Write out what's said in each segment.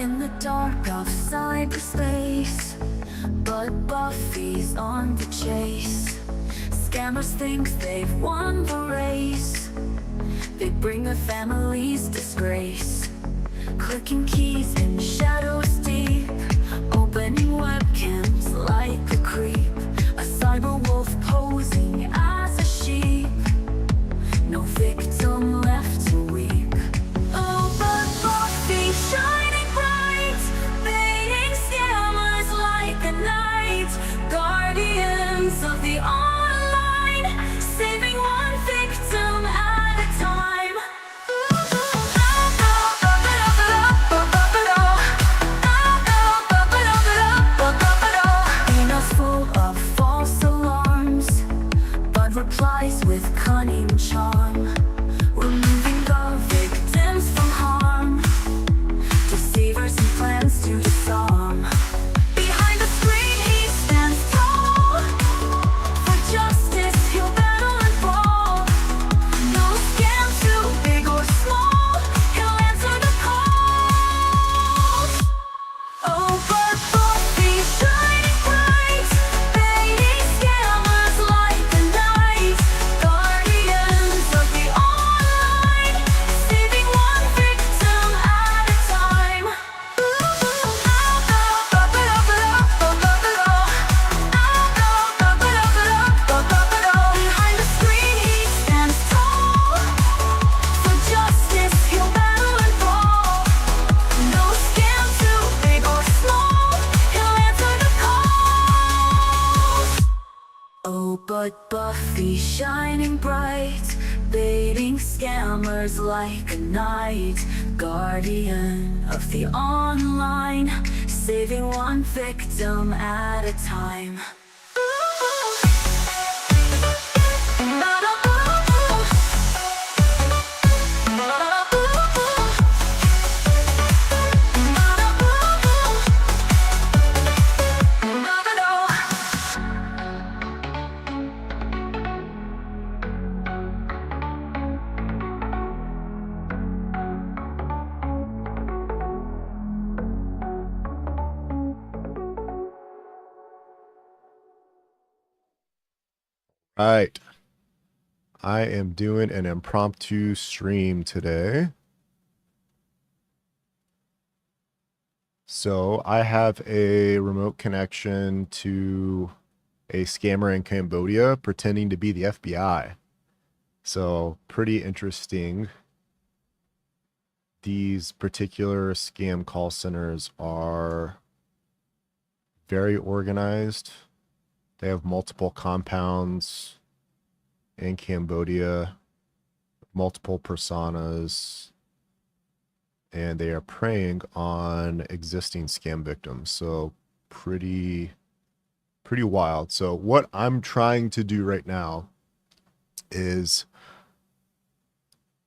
In the dark of cyberspace, but Buffy's on the chase. Scammers think they've won the race. They bring their families disgrace. Clicking keys in shadows deep, opening webcams like a creep. A cyber wolf posing as a sheep. No victim left to weep. Oh, but Buffy shining bright, baiting scammers like a knight. Guardians of the online, saving one victim at a time. Emails full of false alarms, but replies with cunning charm. Removing the victims from harm, deceivers and plans to disarm. Behind the screen he stands tall, for justice he'll battle and fall. No scam too big or small, he'll answer the call. Oh, but Buffy shining bright, baiting scammers like a knight. Guardians of the online, saving one victim at a time. Behind the screen he stands tall, for justice he'll battle and fall. No scam too big or small, he'll answer the call. Oh, but Buffy shining bright, baiting scammers like a knight. Guardian of the online, saving one victim at a time. Right. I am doing an impromptu stream today. So I have a remote connection to a scammer in Cambodia pretending to be the FBI. So pretty interesting. These particular scam call centers are very organized. They have multiple compounds in Cambodia, multiple personas, and they are preying on existing scam victims. So pretty wild. So what I'm trying to do right now is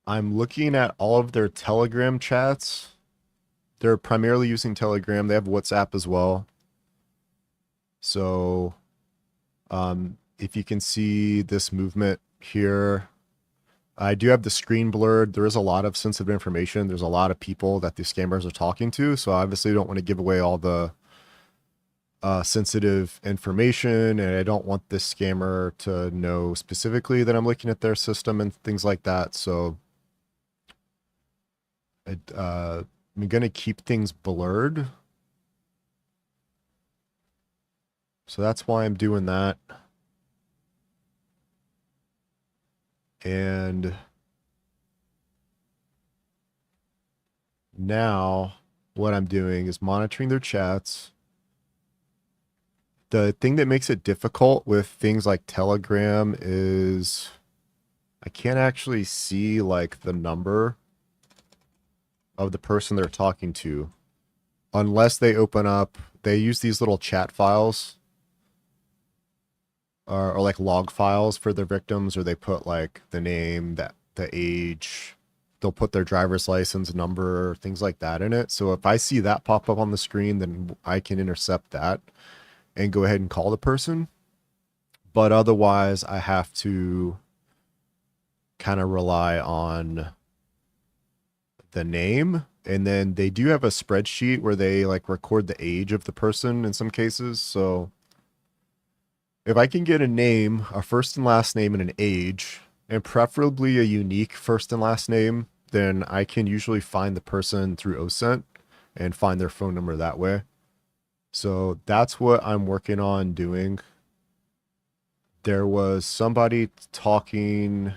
I'm looking at all of their Telegram chats. They're primarily using Telegram. They have WhatsApp as well. So if you can see this movement here, I do have the screen blurred. There is a lot of sensitive information. There's a lot of people that the scammers are talking to. So I obviously don't want to give away all the sensitive information, and I don't want this scammer to know specifically that I'm looking at their system and things like that. So I'm going to keep things blurred. So that's why I'm doing that. And now what I'm doing is monitoring their chats. The thing that makes it difficult with things like Telegram is I can't actually see like the number of the person they're talking to unless they open up, they use these little chat files or like log files for their victims, or they put like the name, the age, they'll put their driver's license number, things like that in it. So if I see that pop up on the screen, then I can intercept that and go ahead and call the person. But otherwise I have to kind of rely on the name, and then they do have a spreadsheet where they like record the age of the person in some cases. So if I can get a name, a first and last name, and an age, and preferably a unique first and last name, then I can usually find the person through OSINT and find their phone number that way. So that's what I'm working on doing. There was somebody talking.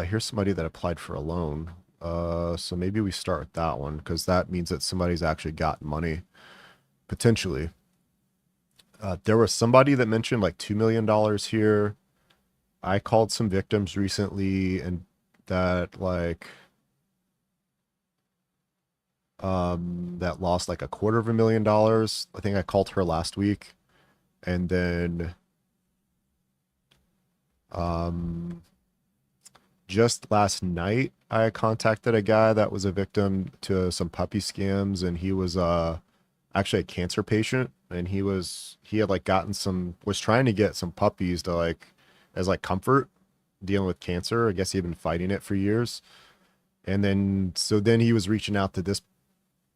Here's somebody that applied for a loan. So maybe we start with that one because that means that somebody's actually got money, potentially. There was somebody that mentioned like $2 million here. I called some victims recently and that like that lost like $250,000. I think I called her last week. And then just last night I contacted a guy that was a victim to some puppy scams, and he was actually a cancer patient, and he had like was trying to get some puppies to like as like comfort dealing with cancer. I guess he had been fighting it for years. And then he was reaching out to this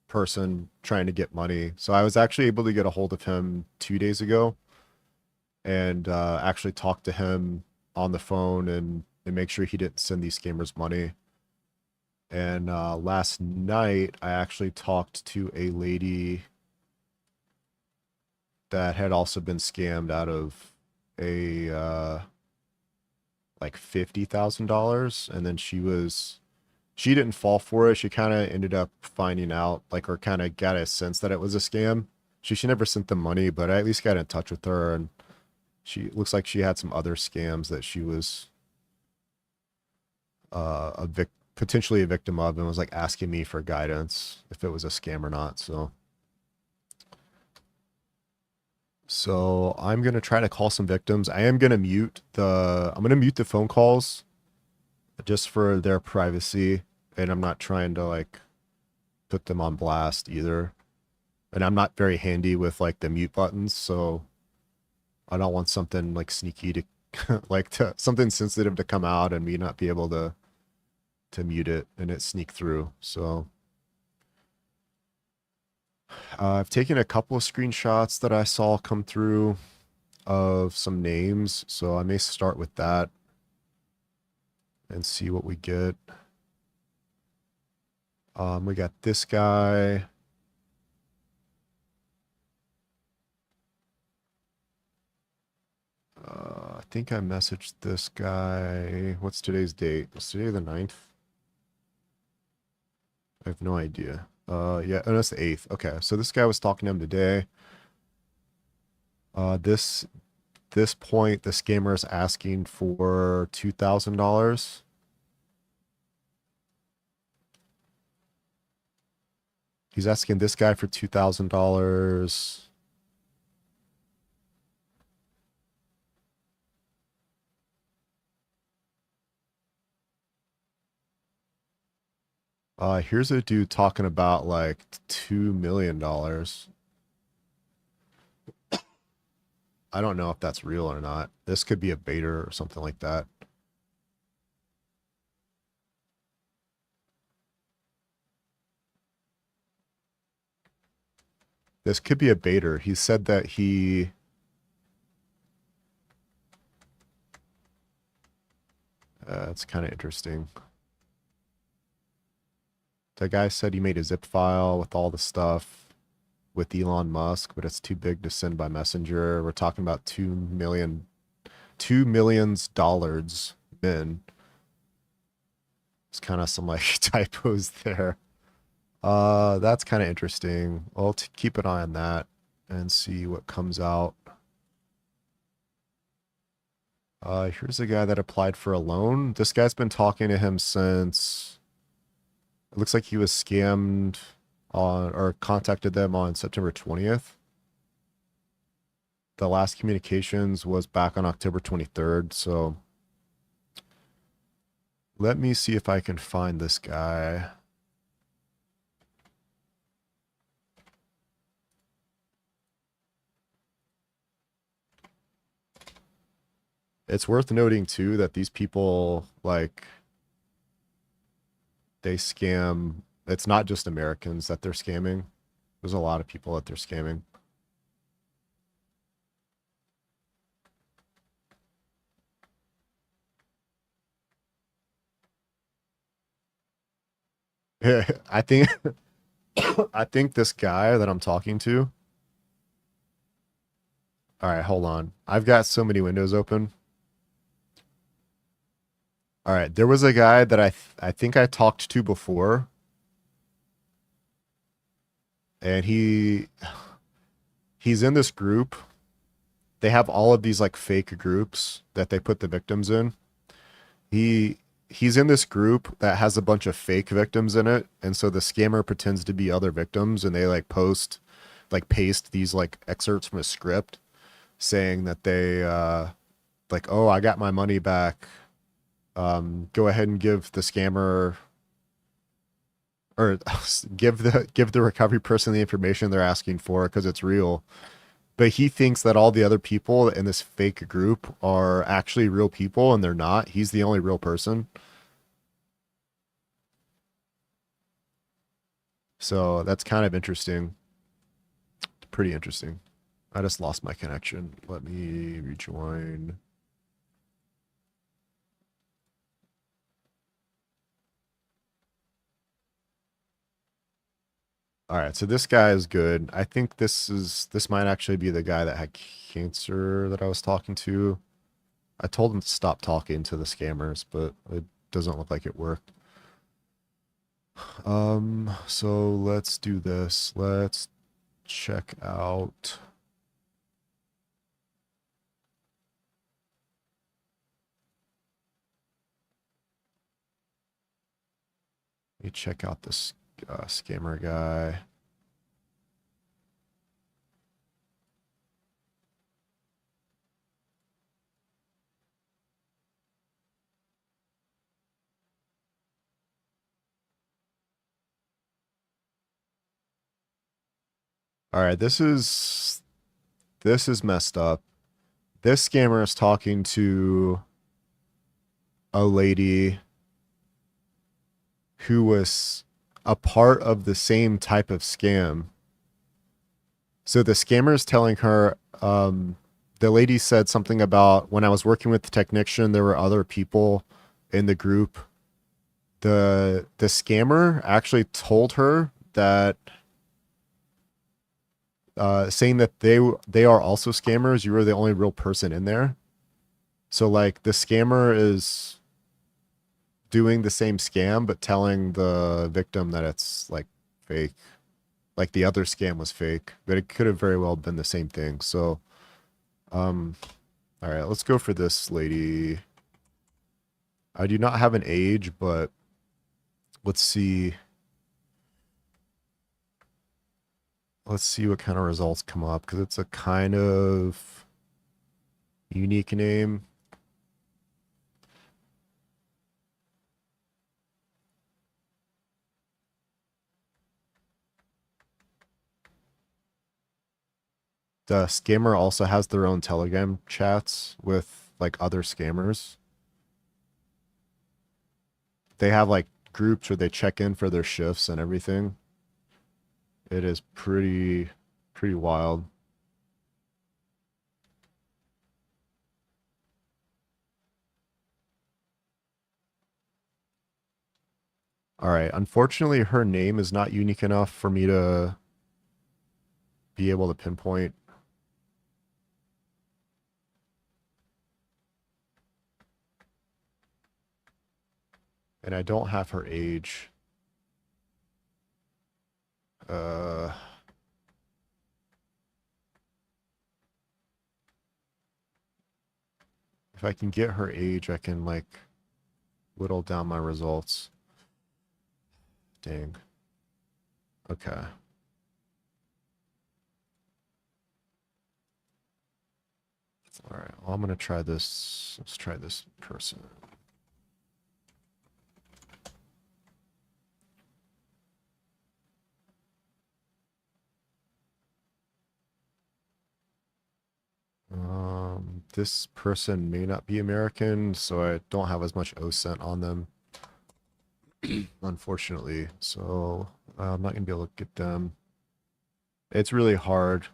person trying to get money. So I was actually able to get a hold of him 2 days ago and actually talk to him on the phone and make sure he didn't send these scammers money. And last night, I actually talked to a lady that had also been scammed out of a like $50,000, and then she didn't fall for it. She kind of ended up finding out, like, or kind of got a sense that it was a scam. She never sent them money, but I at least got in touch with her, and she looks like she had some other scams that she was potentially a victim of, and was like asking me for guidance if it was a scam or not. So I'm gonna try to call some victims. I'm gonna mute the phone calls just for their privacy, and I'm not trying to like put them on blast either. And I'm not very handy with like the mute buttons, so I don't want something like sneaky to something sensitive to come out and me not be able to mute it and it sneak through. So I've taken a couple of screenshots that I saw come through of some names, so I may start with that and see what we get. We got this guy. I think I messaged this guy. What's today's date? Is today the 9th? I have no idea. Yeah, oh, that's the 8th. Okay, so this guy was talking to him today. This point, the scammer is asking for $2,000. He's asking this guy for $2,000. Here's a dude talking about like $2 million. I don't know if that's real or not. This could be a baiter or something like that. This could be a baiter. He said that it's kind of interesting. The guy said he made a zip file with all the stuff with Elon Musk, but it's too big to send by messenger. We're talking about $2 million min. It's kind of some like typos there. That's kind of interesting. I'll keep an eye on that and see what comes out. Here's a guy that applied for a loan. This guy's been talking to him since, it looks like he was scammed on, or contacted them on September 20th. The last communications was back on October 23rd. So let me see if I can find this guy. It's worth noting too that these people, like, they scam. It's not just Americans that they're scamming. There's a lot of people that they're scamming. I think I think this guy that I'm talking to. All right, hold on. I've got so many windows open. All right, there was a guy that I think I talked to before, and he's in this group. They have all of these like fake groups that they put the victims in. He he's in this group that has a bunch of fake victims in it, and so the scammer pretends to be other victims, and they like paste these like excerpts from a script saying that they like, oh, I got my money back. Go ahead and give the scammer or give the recovery person the information they're asking for because it's real. But he thinks that all the other people in this fake group are actually real people, and they're not. He's the only real person. So that's kind of interesting. Pretty interesting. I just lost my connection. Let me rejoin. All right, so this guy is good. I think this might actually be the guy that had cancer that I was talking to. I told him to stop talking to the scammers, but it doesn't look like it worked. So let's do this. Let's check out. Let me check out this scammer guy. All right, this is messed up. This scammer is talking to a lady who was a part of the same type of scam. So the scammer is telling her, the lady said something about when I was working with the technician, there were other people in the group. The scammer actually told her that saying that they are also scammers, you were the only real person in there. So like the scammer is doing the same scam but telling the victim that it's like fake. Like the other scam was fake, but it could have very well been the same thing. So all right, let's go for this lady. I do not have an age, but let's see. Let's see what kind of results come up because it's a kind of unique name. The scammer also has their own Telegram chats with like other scammers. They have like groups where they check in for their shifts and everything. It is pretty wild. All right. Unfortunately, her name is not unique enough for me to be able to pinpoint. And I don't have her age. Uh, if I can get her age, I can like whittle down my results. Dang. Okay. All right. Well, I'm gonna try this. Let's try this person. This person may not be American, so I don't have as much OSCENT on them. unfortunately. So I'm not gonna be able to get them. It's really hard.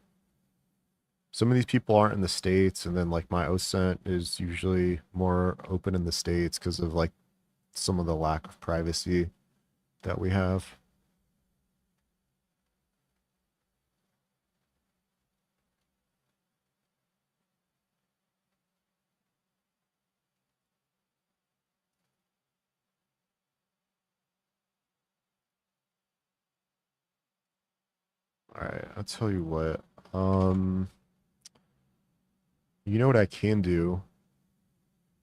Some of these people aren't in the States, and then like my OSINT is usually more open in the States because of like some of the lack of privacy that we have. All right, I'll tell you what. Um, you know what I can do?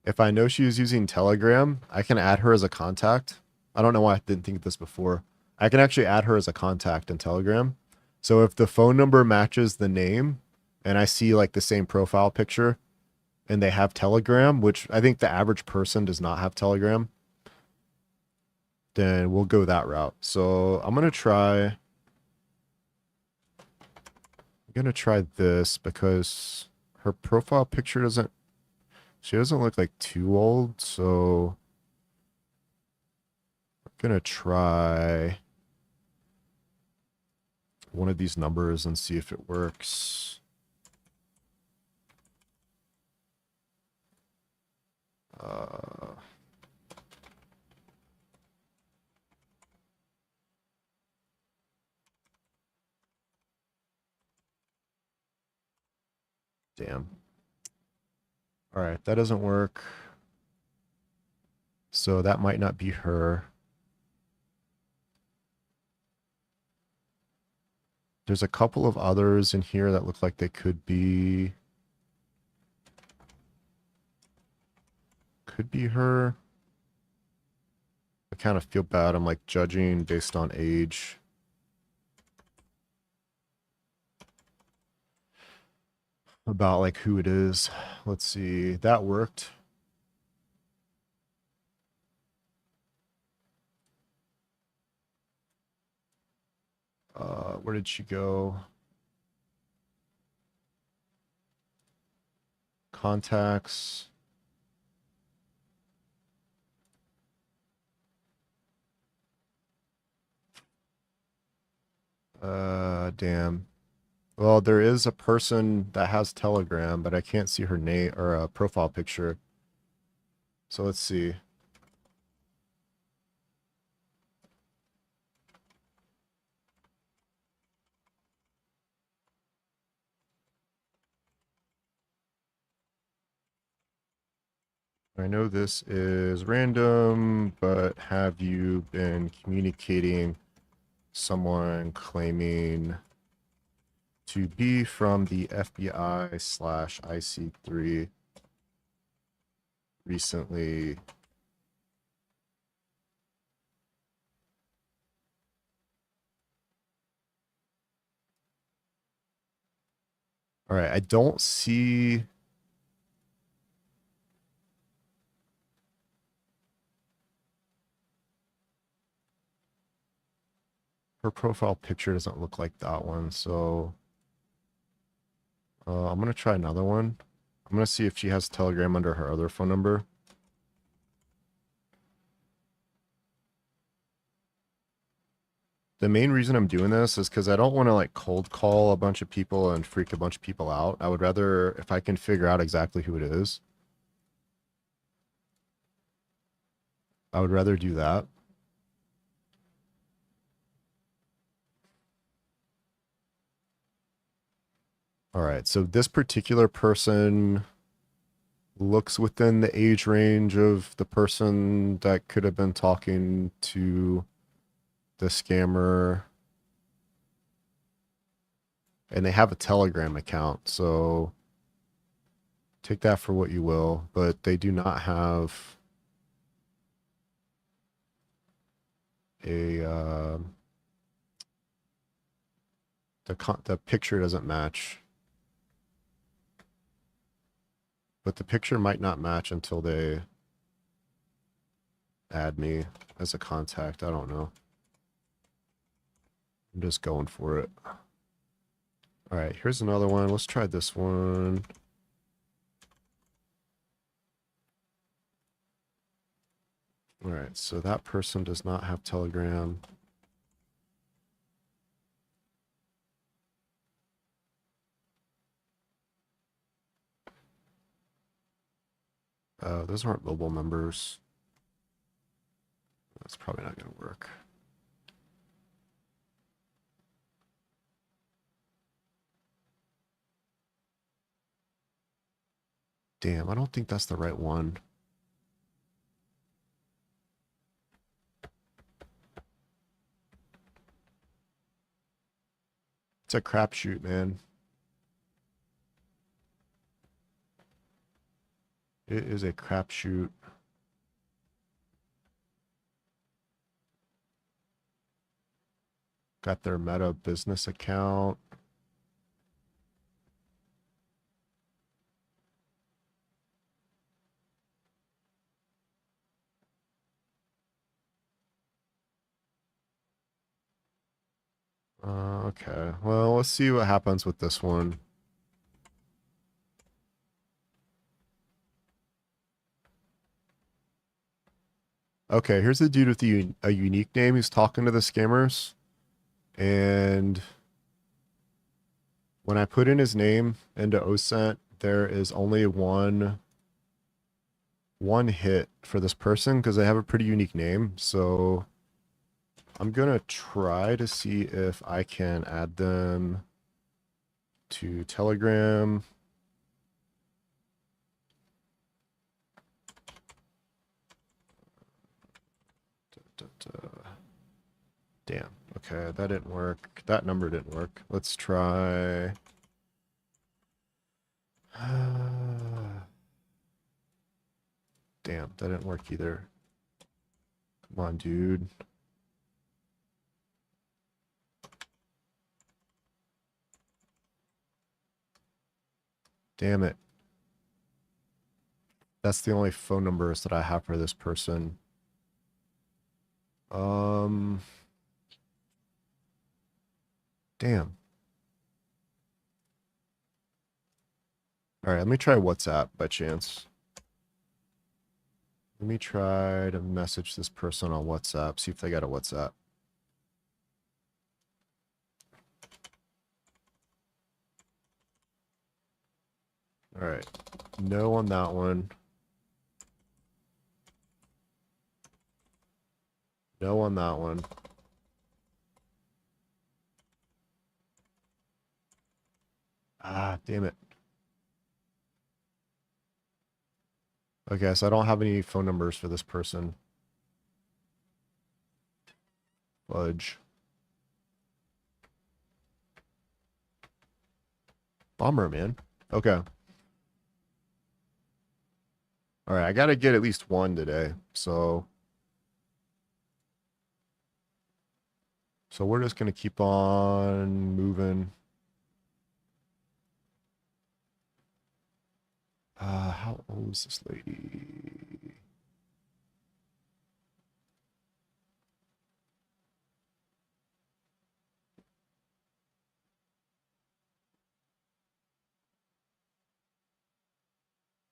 If I know she is using Telegram, I can add her as a contact. I don't know why I didn't think of this before. I can actually add her as a contact in Telegram. So if the phone number matches the name and I see like the same profile picture and they have Telegram, which I think the average person does not have Telegram, then we'll go that route. So I'm going to try this because her profile picture doesn't, she doesn't look like too old. So I'm going to try one of these numbers and see if it works. Damn. All right, that doesn't work. So that might not be her. There's a couple of others in here that look like they could be her. I kind of feel bad. I'm like judging based on age. About like who it is. Let's see. That worked. Where did she go? Contacts. Damn. Well, there is a person that has Telegram, but I can't see her name or a profile picture. So let's see. I know this is random, but have you been communicating someone claiming to be from the FBI/IC3 recently? All right, I don't see. Her profile picture doesn't look like that one, so I'm gonna try another one. I'm gonna see if she has Telegram under her other phone number. The main reason I'm doing this is because I don't want to like cold call a bunch of people and freak a bunch of people out. I would rather, if I can figure out exactly who it is, I would rather do that. All right, so this particular person looks within the age range of the person that could have been talking to the scammer. And they have a Telegram account, so take that for what you will, but they do not have a the picture doesn't match. But the picture might not match until they add me as a contact. I don't know. I'm just going for it. All right, here's another one. Let's try this one. All right, so that person does not have Telegram. Those aren't mobile numbers. That's probably not going to work. Damn, I don't think that's the right one. It's a crapshoot, man. It is a crapshoot. Got their Meta business account. Okay, well, let's see what happens with this one. Okay, here's the dude with a unique name who's talking to the scammers. And when I put in his name into OSENT, there is only one hit for this person because they have a pretty unique name. So I'm gonna try to see if I can add them to Telegram. Damn. Okay, that didn't work. That number didn't work. Let's try. Damn, that didn't work either. Come on, dude. Damn it. That's the only phone numbers that I have for this person. Damn. All right, let me try WhatsApp by chance. Let me try to message this person on WhatsApp, see if they got a WhatsApp. All right, no on that one. No on that one. Ah, damn it. Okay, so I don't have any phone numbers for this person. Fudge. Bummer, man. Okay. All right, I got to get at least one today. So we're just going to keep on moving. How old is this lady?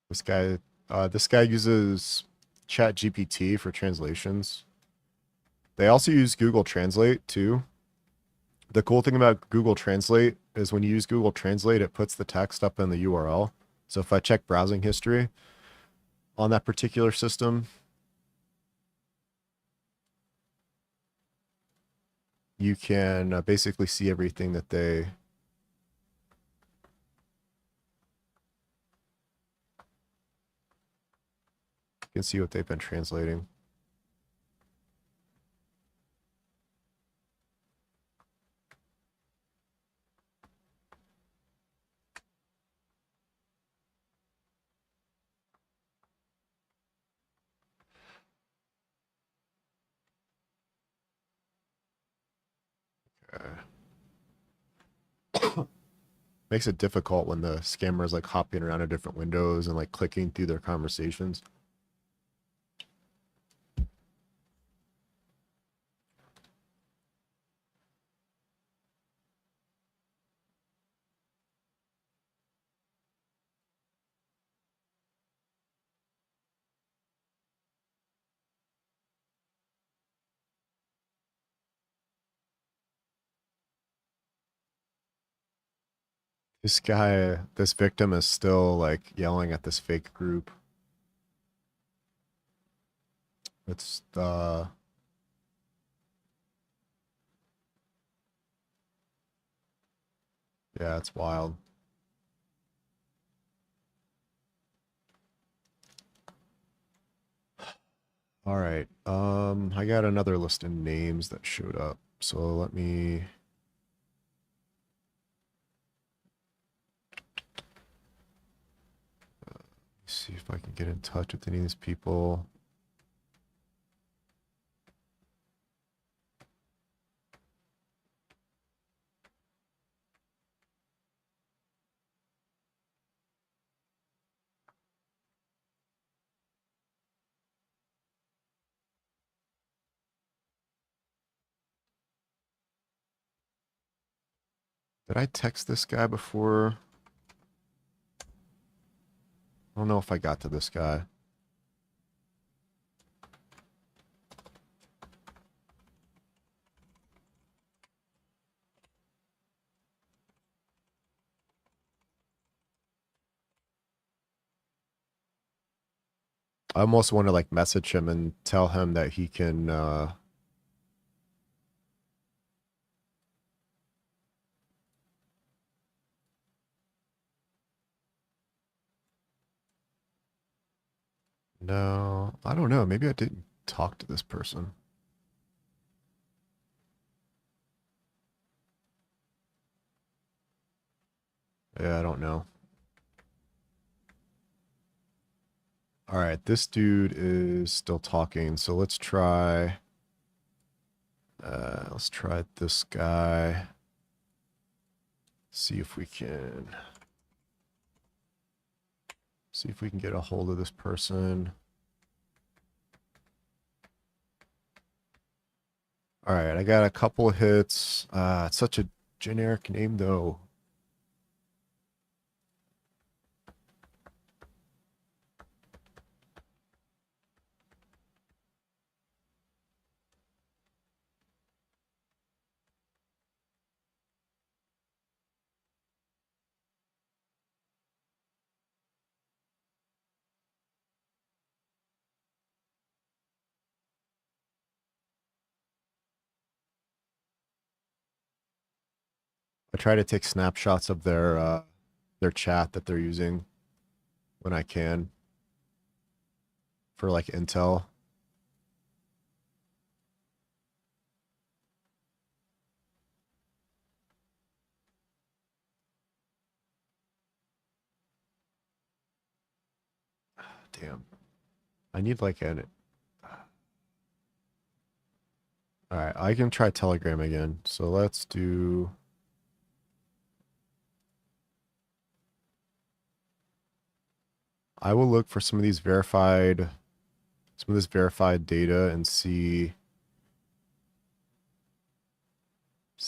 This guy uses ChatGPT for translations. They also use Google Translate too. The cool thing about Google Translate is when you use Google Translate, it puts the text up in the URL. So if I check browsing history on that particular system, you can basically see everything that they can see what they've been translating. Makes it difficult when the scammer is like hopping around to different windows and like clicking through their conversations. This guy, this victim is still like yelling at this fake group. It's yeah, it's wild. All right. I got another list of names that showed up. So let me see if I can get in touch with any of these people. Did I text this guy before? I don't know if I got to this guy. I almost want to like message him and tell him that he can no, I don't know. Maybe I didn't talk to this person. Yeah, I don't know. All right, this dude is still talking, so let's try this guy. See if we can get a hold of this person. All right, I got a couple of hits. It's such a generic name though. I try to take snapshots of their chat that they're using when I can for like intel. Damn. I need like an all right, I can try Telegram again. So let's do I will look for some of this verified data and see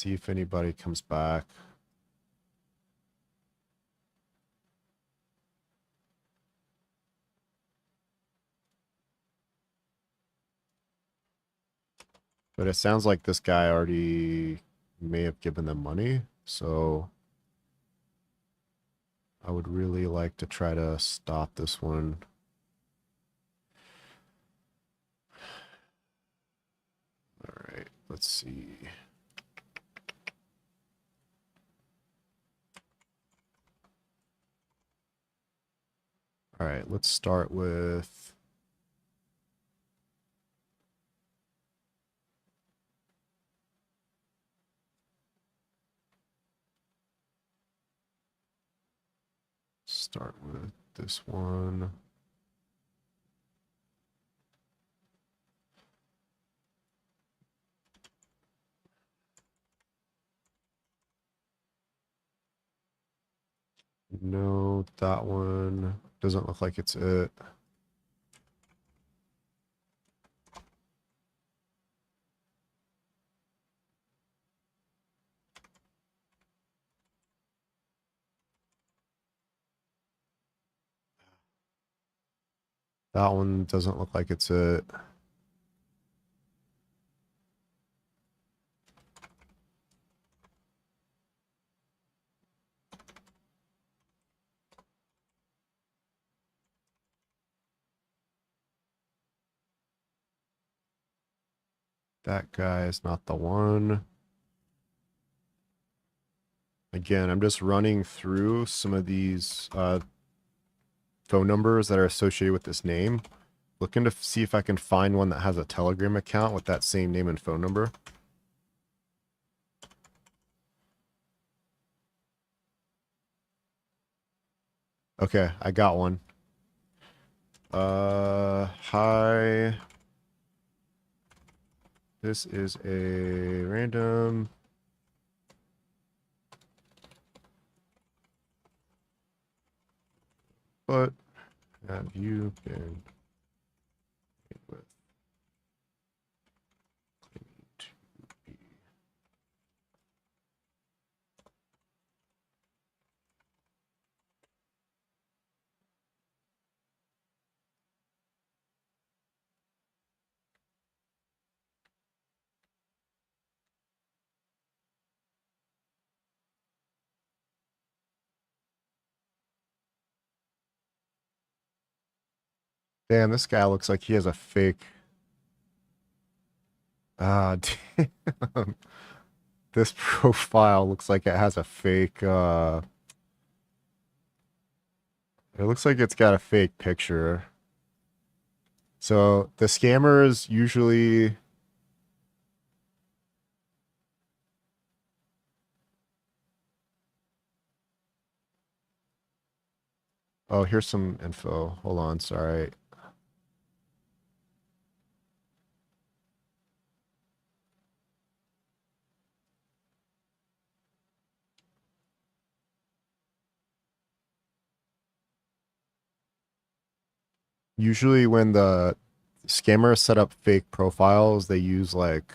if anybody comes back. But it sounds like this guy already may have given them money, so I would really like to try to stop this one. All right, let's see. All right, let's start with this one. No, that one doesn't look like it's it. That one doesn't look like it's it. That guy is not the one. Again, I'm just running through some of these phone numbers that are associated with this name, looking to see if I can find one that has a Telegram account with that same name and phone number. Okay, I got one. Hi. This is a random. What have you been with? Claiming to be. Damn, this guy looks like he has a fake. Ah, damn. This profile looks like it has a fake. It looks like it's got a fake picture. So the scammers usually. Oh, here's some info. Hold on, sorry. Usually when the scammers set up fake profiles, they use like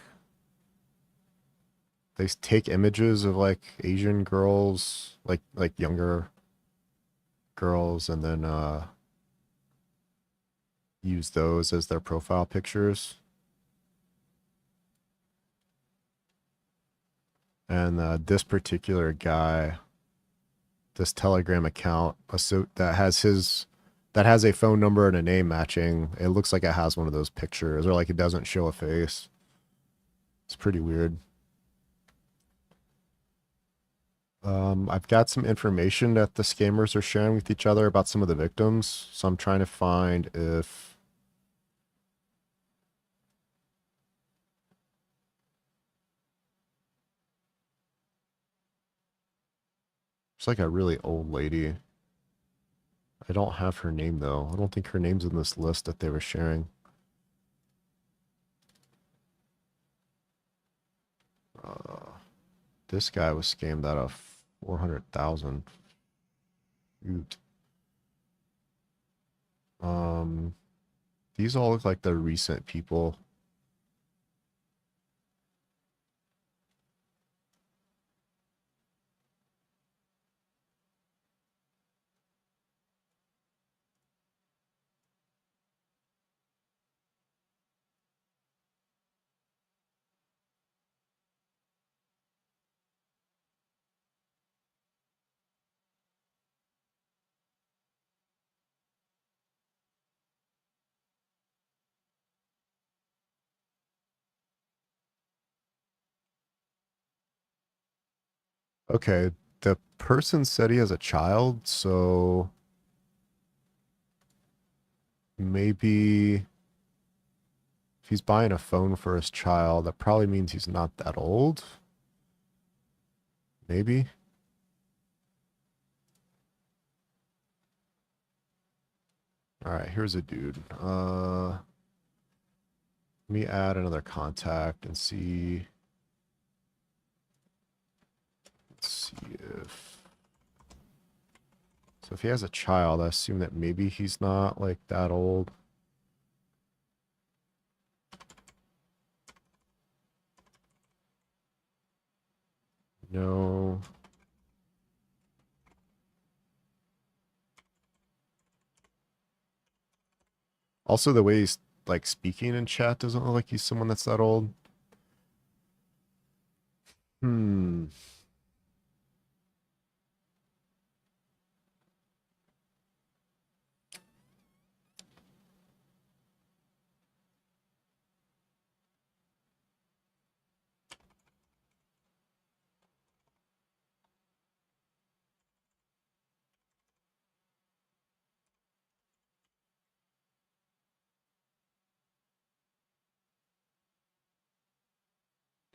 they take images of like Asian girls, like younger girls, and then use those as their profile pictures. And this particular guy, this Telegram account, that has a phone number and a name matching. It looks like it has one of those pictures, or like it doesn't show a face. It's pretty weird. I've got some information that the scammers are sharing with each other about some of the victims, so I'm trying to find if it's like a really old lady. I don't have her name though. I don't think her name's in this list that they were sharing. Uh, this guy was scammed out of 400,000. Shoot. These all look like they're recent people. Okay, the person said he has a child, so maybe if he's buying a phone for his child, that probably means he's not that old. Maybe. All right, here's a dude. Let me add another contact and see. Let's see if. So if he has a child, I assume that maybe he's not like that old. No. Also, the way he's like speaking in chat doesn't look like he's someone that's that old. Hmm.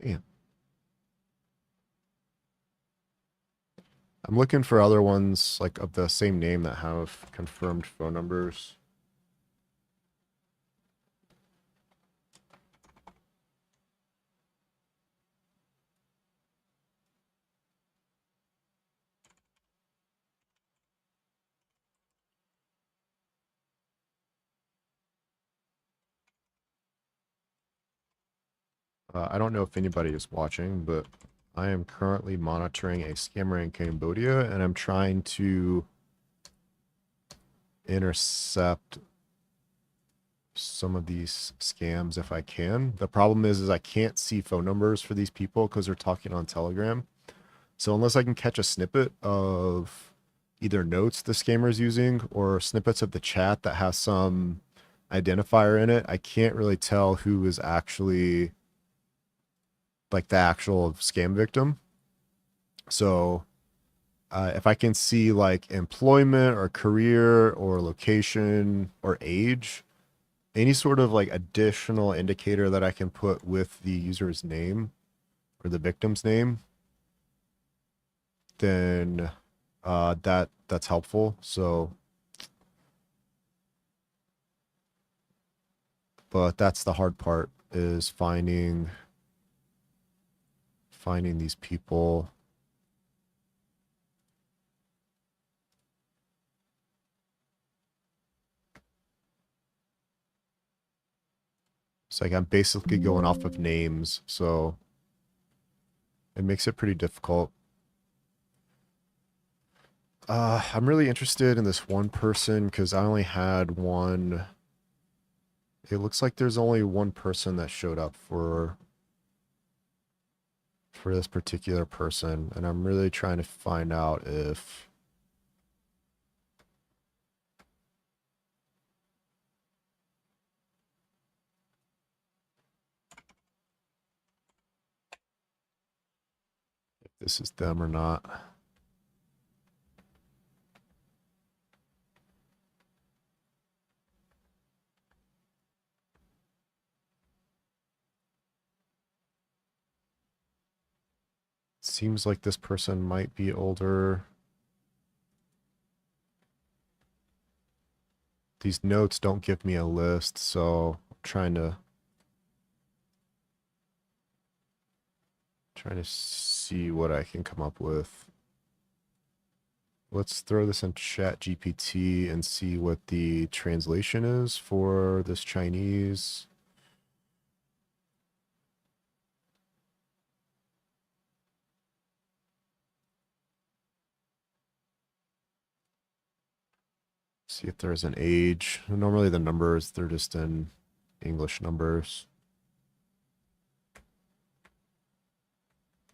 Damn. I'm looking for other ones like of the same name that have confirmed phone numbers. I don't know if anybody is watching, but I am currently monitoring a scammer in Cambodia, and I'm trying to intercept some of these scams if I can. The problem is I can't see phone numbers for these people because they're talking on Telegram. So unless I can catch a snippet of either notes the scammer is using or snippets of the chat that has some identifier in it, I can't really tell who is actually like the actual scam victim. So if I can see like employment or career or location or age, any sort of like additional indicator that I can put with the user's name or the victim's name, then that's helpful. So, but that's the hard part is finding these people. It's like I'm basically going off of names, so it makes it pretty difficult. I'm really interested in this one person because I only had one. It looks like there's only one person that showed up for this particular person, and I'm really trying to find out if this is them or not. Seems like this person might be older. These notes don't give me a list, so I'm trying to see what I can come up with. Let's throw this in Chat GPT and see what the translation is for this Chinese. See if there's an age. Normally the numbers, they're just in English numbers.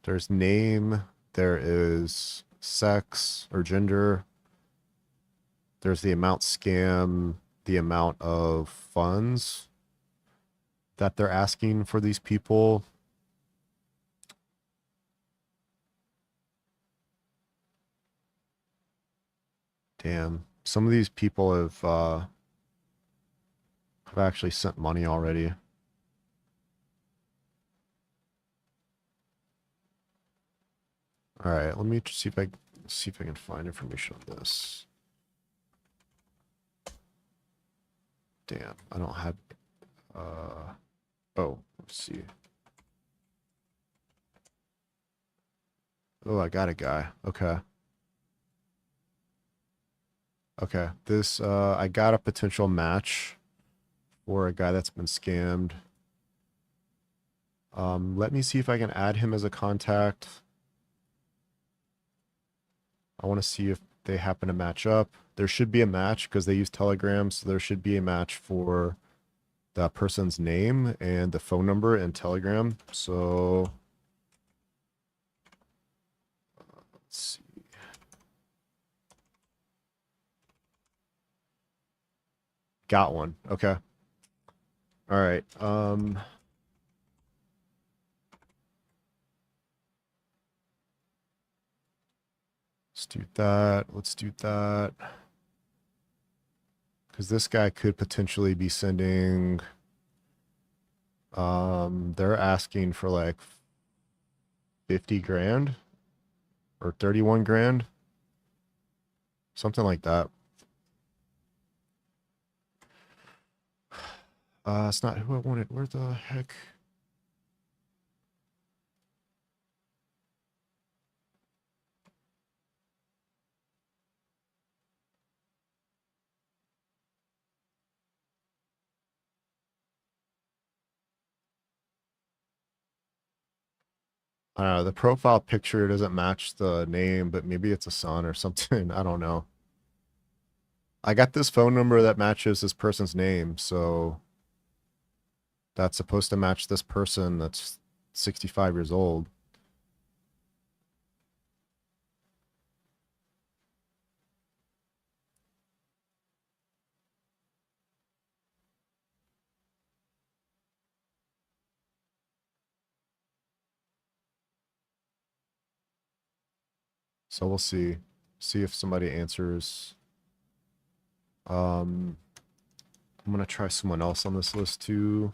There's name, there is sex or gender. There's the amount scam, the amount of funds that they're asking for these people. Damn. Some of these people have actually sent money already. All right, let me see if I can find information on this. Damn, I don't have oh, let's see. Oh, I got a guy. Okay. Okay. This I got a potential match for a guy that's been scammed. Let me see if I can add him as a contact. I want to see if they happen to match up. There should be a match because they use Telegram, so there should be a match for the person's name and the phone number in Telegram. So let's see. Got one. Okay. All right. Let's do that. Let's do that. Because this guy could potentially be sending. They're asking for like 50 grand or 31 grand, something like that. It's not who I wanted. Where the heck? I don't know. The profile picture doesn't match the name, but maybe it's a son or something. I don't know. I got this phone number that matches this person's name, so that's supposed to match this person that's 65 years old. So we'll see. See if somebody answers. I'm gonna try someone else on this list too.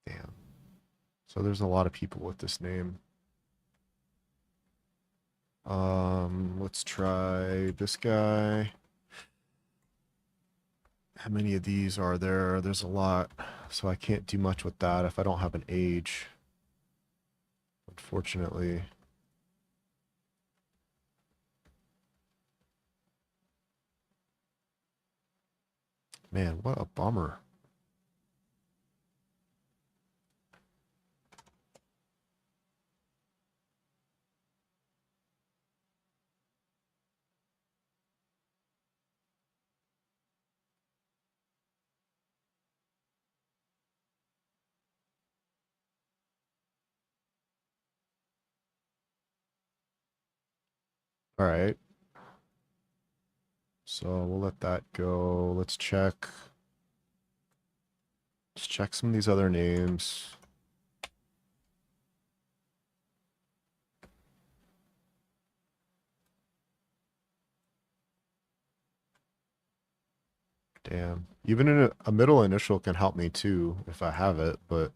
Damn. So there's a lot of people with this name. Let's try this guy. How many of these are there? There's a lot, so I can't do much with that if I don't have an age, unfortunately. Man, what a bummer. All right. So we'll let that go. Let's check. Let's check some of these other names. Damn. Even in a middle initial can help me too if I have it, but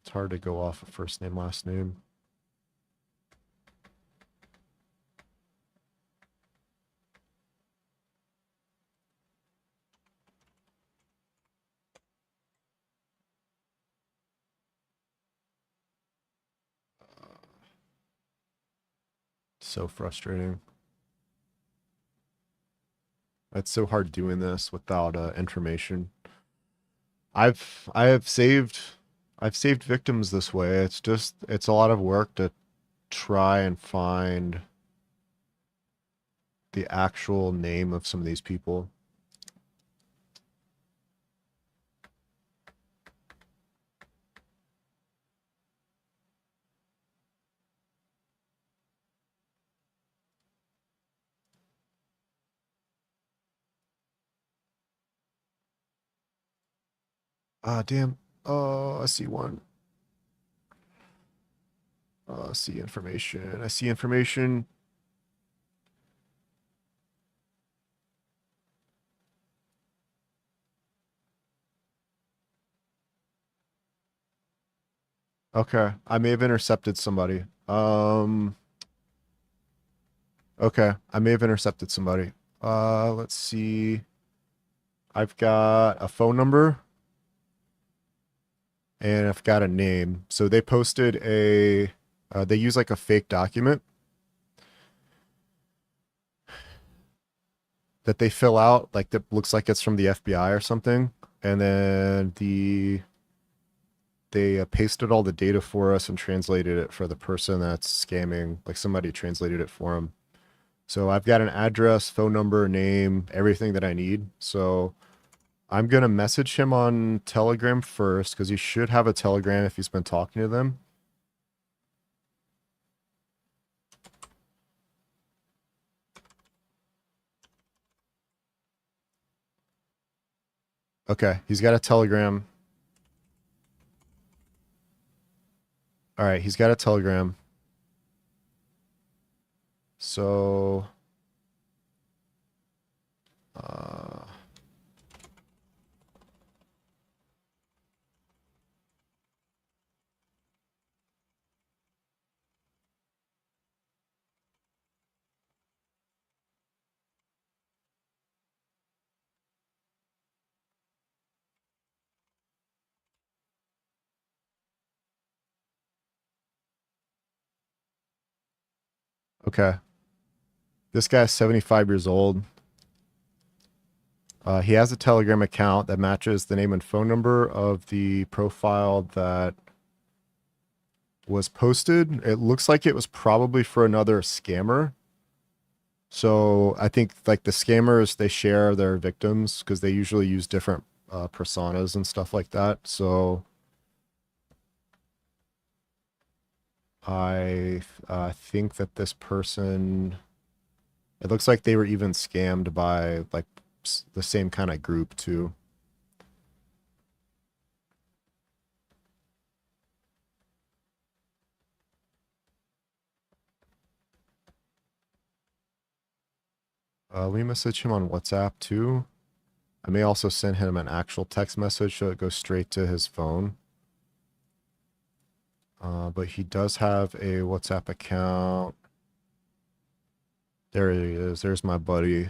it's hard to go off of first name, last name. So frustrating. It's so hard doing this without information. I've saved victims this way. It's a lot of work to try and find the actual name of some of these people. Ah, damn. Oh, I see one. I see information. I see information. Okay, I may have intercepted somebody. Okay, I may have intercepted somebody. Let's see. I've got a phone number and I've got a name. So they posted they use like a fake document that they fill out, like that looks like it's from the FBI or something. And then they pasted all the data for us and translated it for the person that's scamming. Like somebody translated it for them. So I've got an address, phone number, name, everything that I need. So I'm going to message him on Telegram first because he should have a Telegram if he's been talking to them. Okay, he's got a Telegram. All right, he's got a Telegram. So, uh, okay. This guy's 75 years old. He has a Telegram account that matches the name and phone number of the profile that was posted. It looks like it was probably for another scammer. So I think like the scammers, they share their victims because they usually use different personas and stuff like that. So I think that this person, it looks like they were even scammed by like the same kind of group too. Let me message him on WhatsApp too. I may also send him an actual text message so it goes straight to his phone. But he does have a WhatsApp account. There he is. There's my buddy.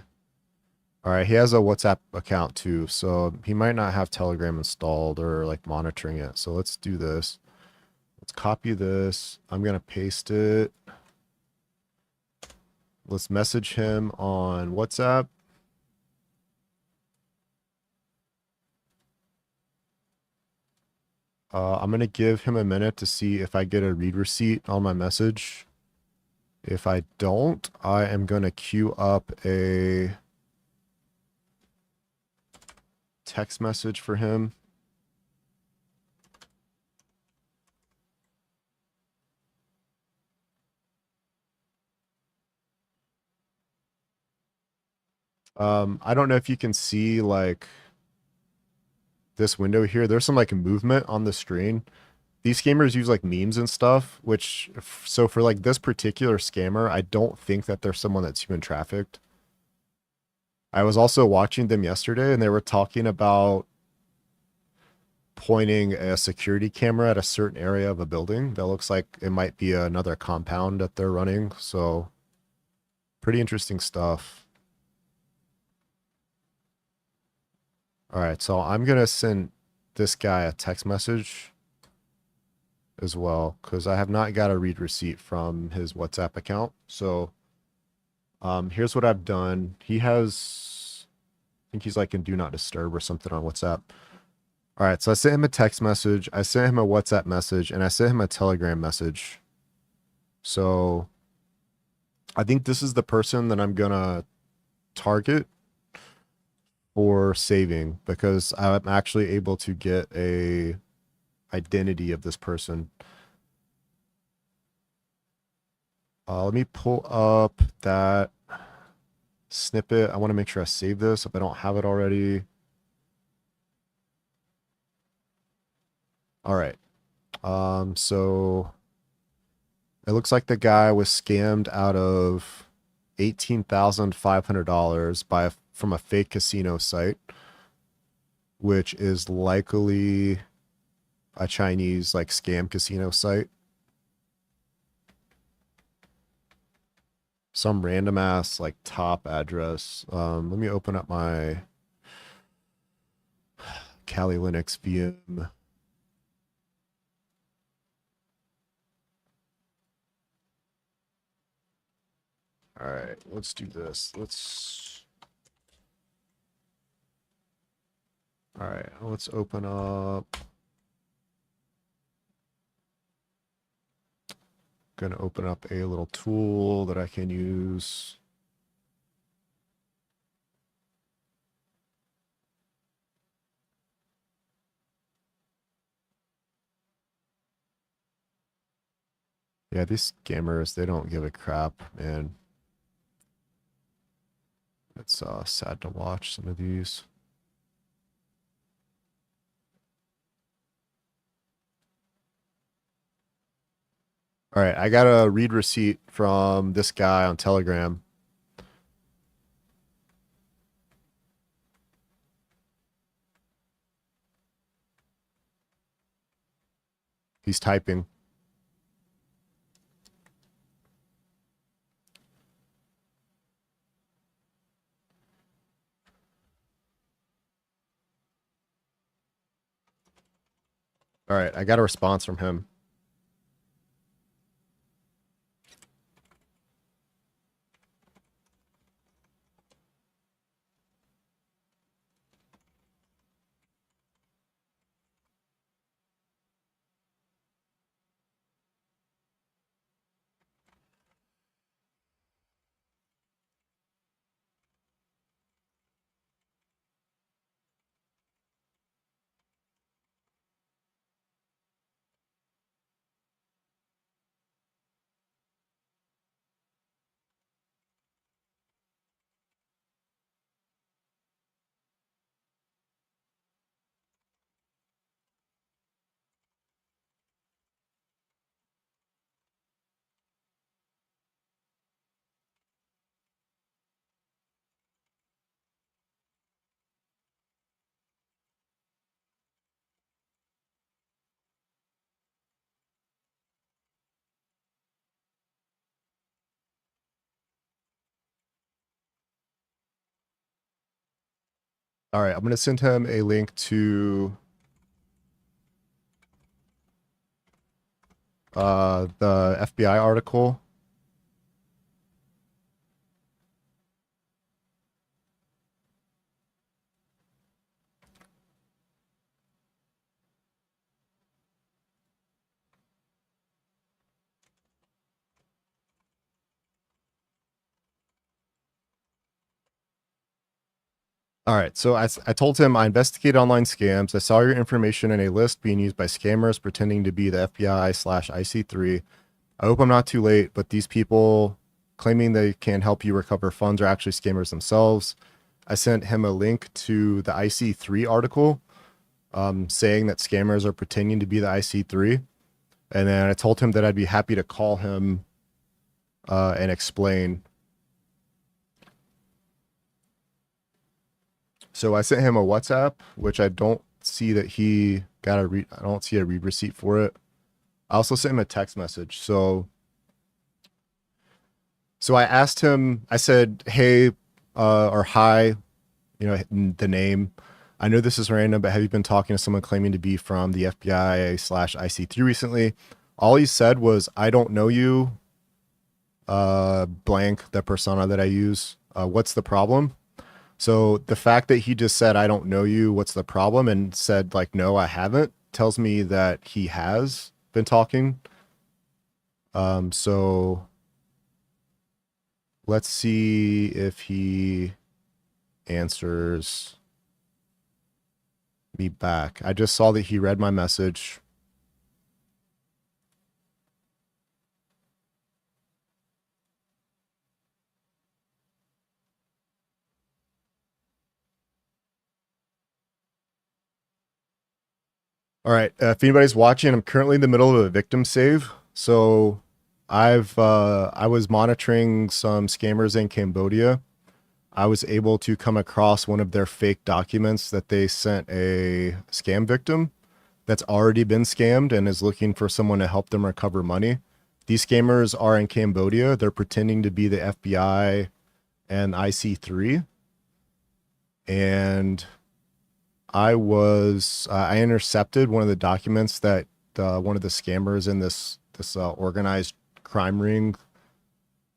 All right, he has a WhatsApp account too, so he might not have Telegram installed or like monitoring it. So let's do this. Let's copy this. I'm gonna paste it. Let's message him on WhatsApp. I'm gonna give him a minute to see if I get a read receipt on my message. If I don't, I am gonna queue up a text message for him. I don't know if you can see like this window here. There's some like movement on the screen. These scammers use like memes and stuff, which so for like this particular scammer, I don't think that there's someone that's human trafficked. I was also watching them yesterday and they were talking about pointing a security camera at a certain area of a building that looks like it might be another compound that they're running. So pretty interesting stuff. All right, so I'm gonna send this guy a text message as well because I have not got a read receipt from his WhatsApp account. So here's what I've done. He has, I think he's like in do not disturb or something on WhatsApp. All right, so I sent him a text message, I sent him a WhatsApp message, and I sent him a Telegram message. So I think this is the person that I'm gonna target for saving because I'm actually able to get a identity of this person. Let me pull up that snippet. I want to make sure I save this if I don't have it already. All right. So it looks like the guy was scammed out of $18,500 from a fake casino site, which is likely a Chinese like scam casino site. Some random ass like top address. Let me open up my Kali Linux VM. All right, let's do this. All right, let's open up. Gonna open up a little tool that I can use. Yeah, these scammers, they don't give a crap, man. It's sad to watch some of these. All right, I got a read receipt from this guy on Telegram. He's typing. All right, I got a response from him. All right, I'm going to send him a link to the FBI article. All right, so I told him I investigated online scams. I saw your information in a list being used by scammers pretending to be the FBI/IC3. I hope I'm not too late, but these people claiming they can help you recover funds are actually scammers themselves. I sent him a link to the IC3 article saying that scammers are pretending to be the IC3. And then I told him that I'd be happy to call him and explain. So I sent him a WhatsApp, which I don't see that he got a read. I don't see a read receipt for it. I also sent him a text message. So I asked him, I said, hey, or hi, you know, the name. I know this is random, but have you been talking to someone claiming to be from the FBI/IC3 recently? All he said was, I don't know you, blank, the persona that I use. What's the problem? So the fact that he just said, I don't know you, what's the problem? And said like, no, I haven't, tells me that he has been talking. So let's see if he answers me back. I just saw that he read my message. All right. If anybody's watching, I'm currently in the middle of a victim save. So I was monitoring some scammers in Cambodia. I was able to come across one of their fake documents that they sent a scam victim that's already been scammed and is looking for someone to help them recover money. These scammers are in Cambodia. They're pretending to be the FBI and IC3. And I intercepted one of the documents that one of the scammers in this organized crime ring,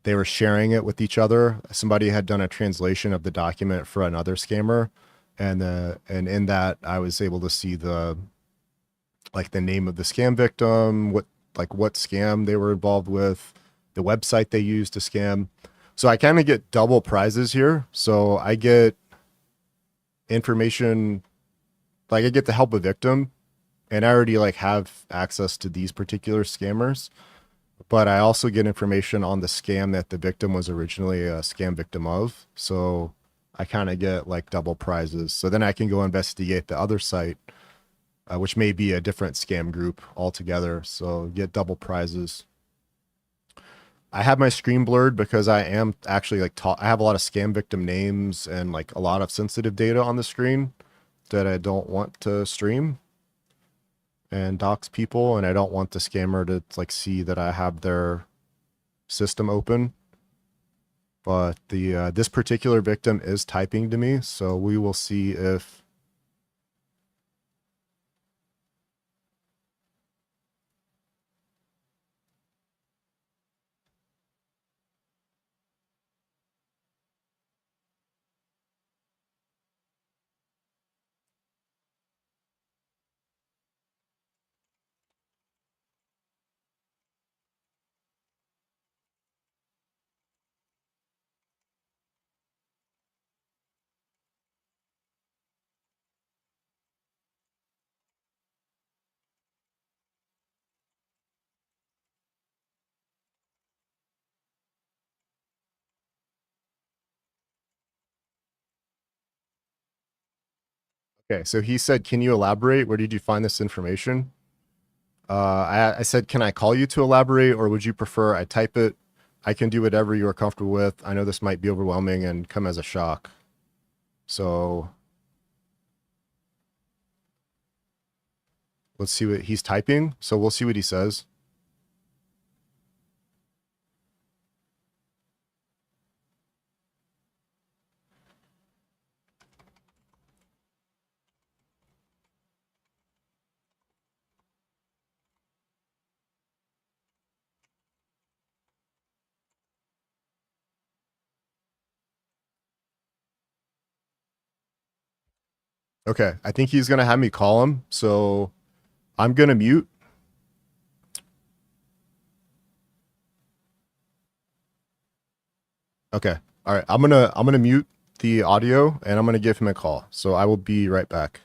they were sharing it with each other. Somebody had done a translation of the document for another scammer, and in that I was able to see the name of the scam victim, what scam they were involved with, the website they used to scam. So I kind of get double prizes here. So I get information, like I get to help a victim, and I already have access to these particular scammers, but I also get information on the scam that the victim was originally a scam victim of. So I kind of get double prizes. So then I can go investigate the other site, which may be a different scam group altogether. So get double prizes. I have my screen blurred because I am actually like I have a lot of scam victim names and like a lot of sensitive data on the screen that I don't want to stream and dox people, and I don't want the scammer to like see that I have their system open. But the this particular victim is typing to me, so we will see if okay, so he said, "Can you elaborate? Where did you find this information?" I said, "Can I call you to elaborate, or would you prefer I type it? I can do whatever you are comfortable with. I know this might be overwhelming and come as a shock." So let's see what he's typing. So we'll see what he says. Okay, I think he's gonna have me call him. So I'm gonna mute. Okay. All right. I'm gonna mute the audio and I'm gonna give him a call. So I will be right back.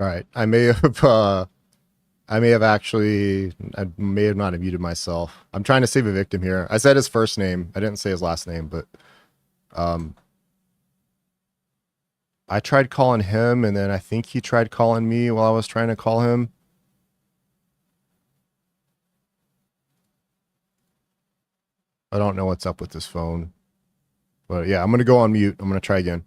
All right. I may have actually I may have not have muted myself. I'm trying to save a victim here. I said his first name. I didn't say his last name, but um I tried calling him and then I think he tried calling me while I was trying to call him. I don't know what's up with this phone. But yeah, I'm gonna go on mute. I'm gonna try again.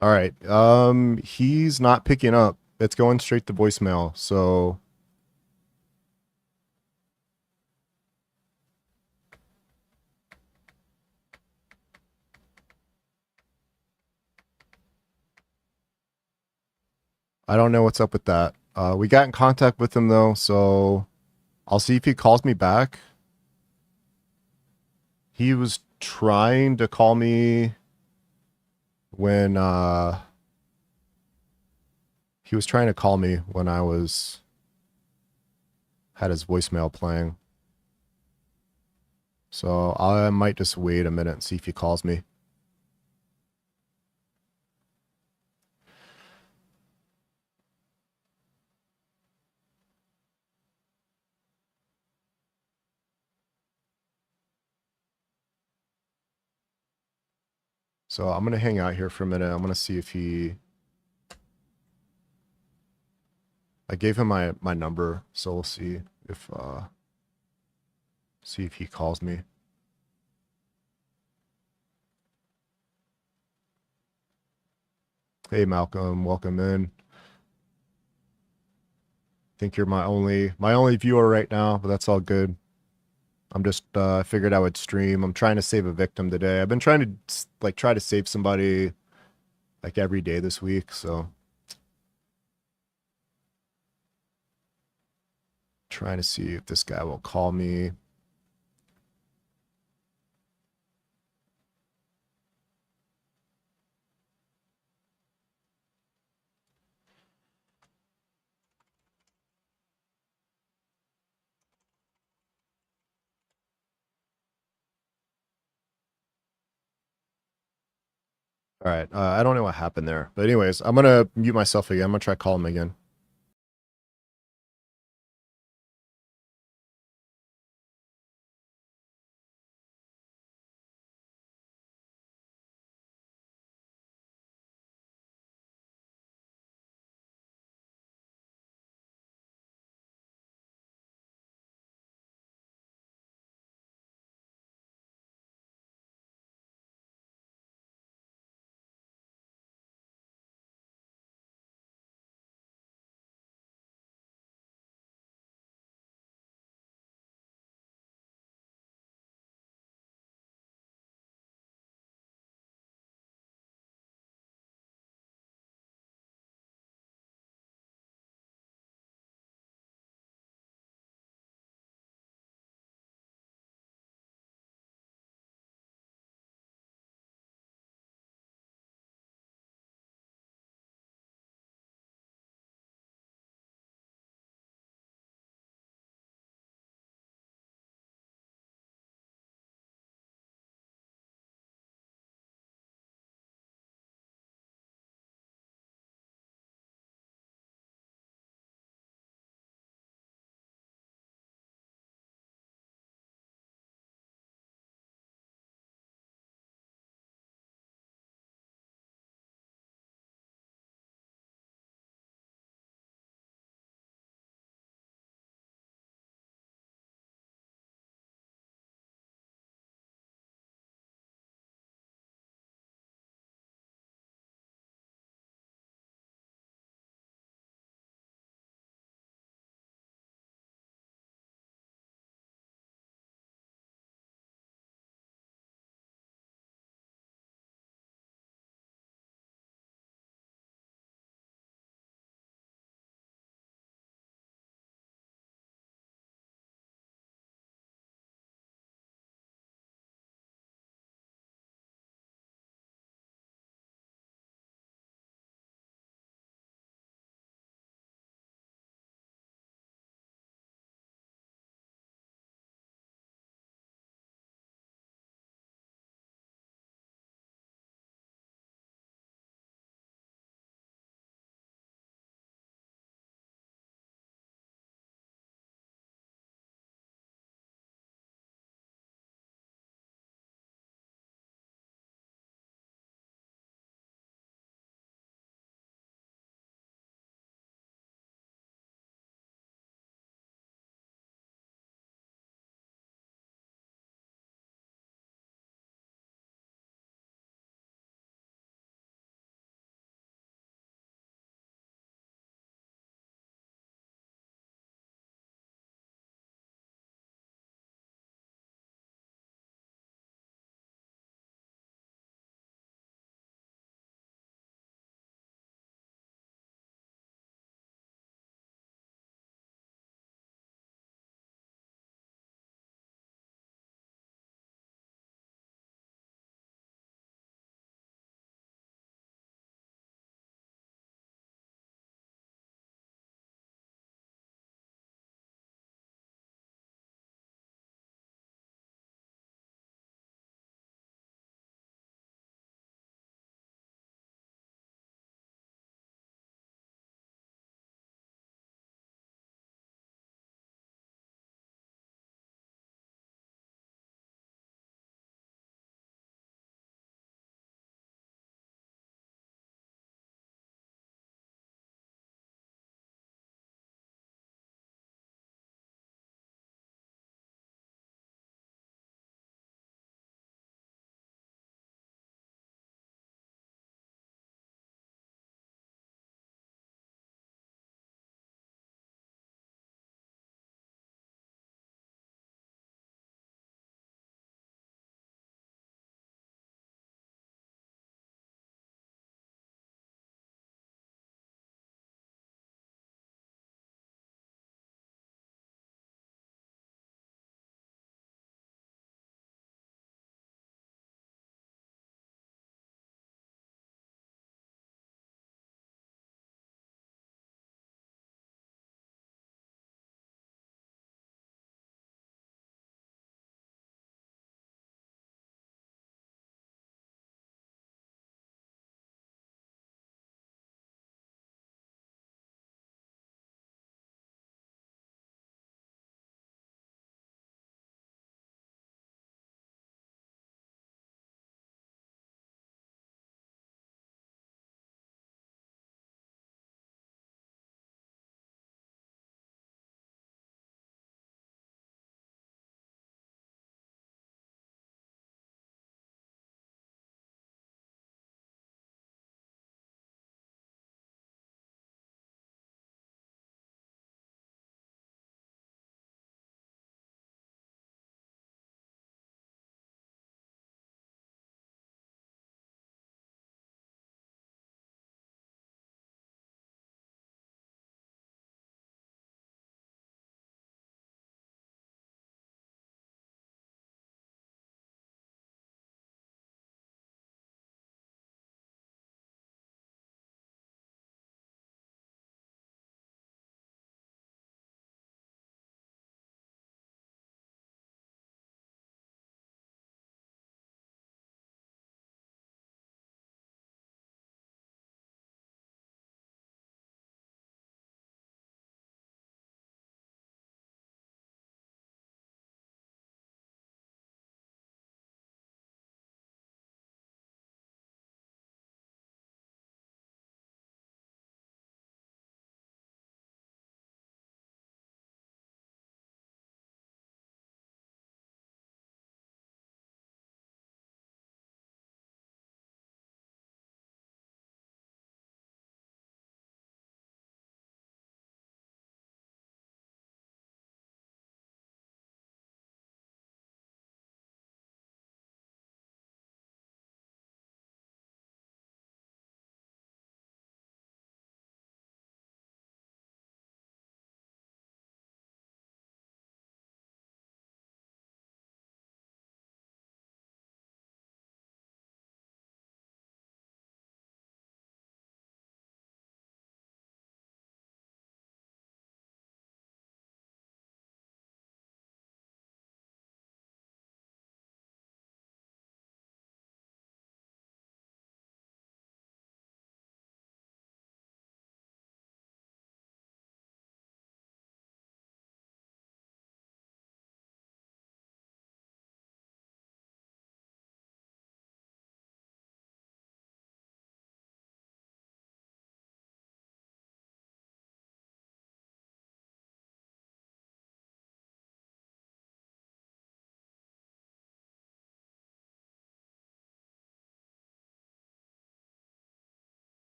All right. He's not picking up. It's going straight to voicemail. So I don't know what's up with that. We got in contact with him though, so I'll see if he calls me back. He was trying to call me when he was trying to call me when I was had his voicemail playing. So I might just wait a minute and see if he calls me. So I'm gonna hang out here for a minute. I'm gonna see if he. I gave him my number, so we'll see if he calls me. Hey Malcolm, welcome in. Think you're my only viewer right now, but that's all good. I'm just I figured I would stream. I'm trying to save a victim today. I've been trying to like try to save somebody like every day this week, so trying to see if this guy will call me. All right. I don't know what happened there. But anyways, I'm going to mute myself again. I'm going to try to call him again.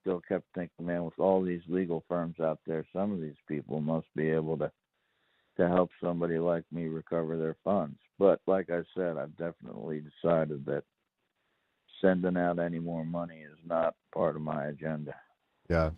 still kept thinking, man, with all these legal firms out there, some of these people must be able to help somebody like me recover their funds. But like I said, I've definitely decided that sending out any more money is not part of my agenda. Yeah.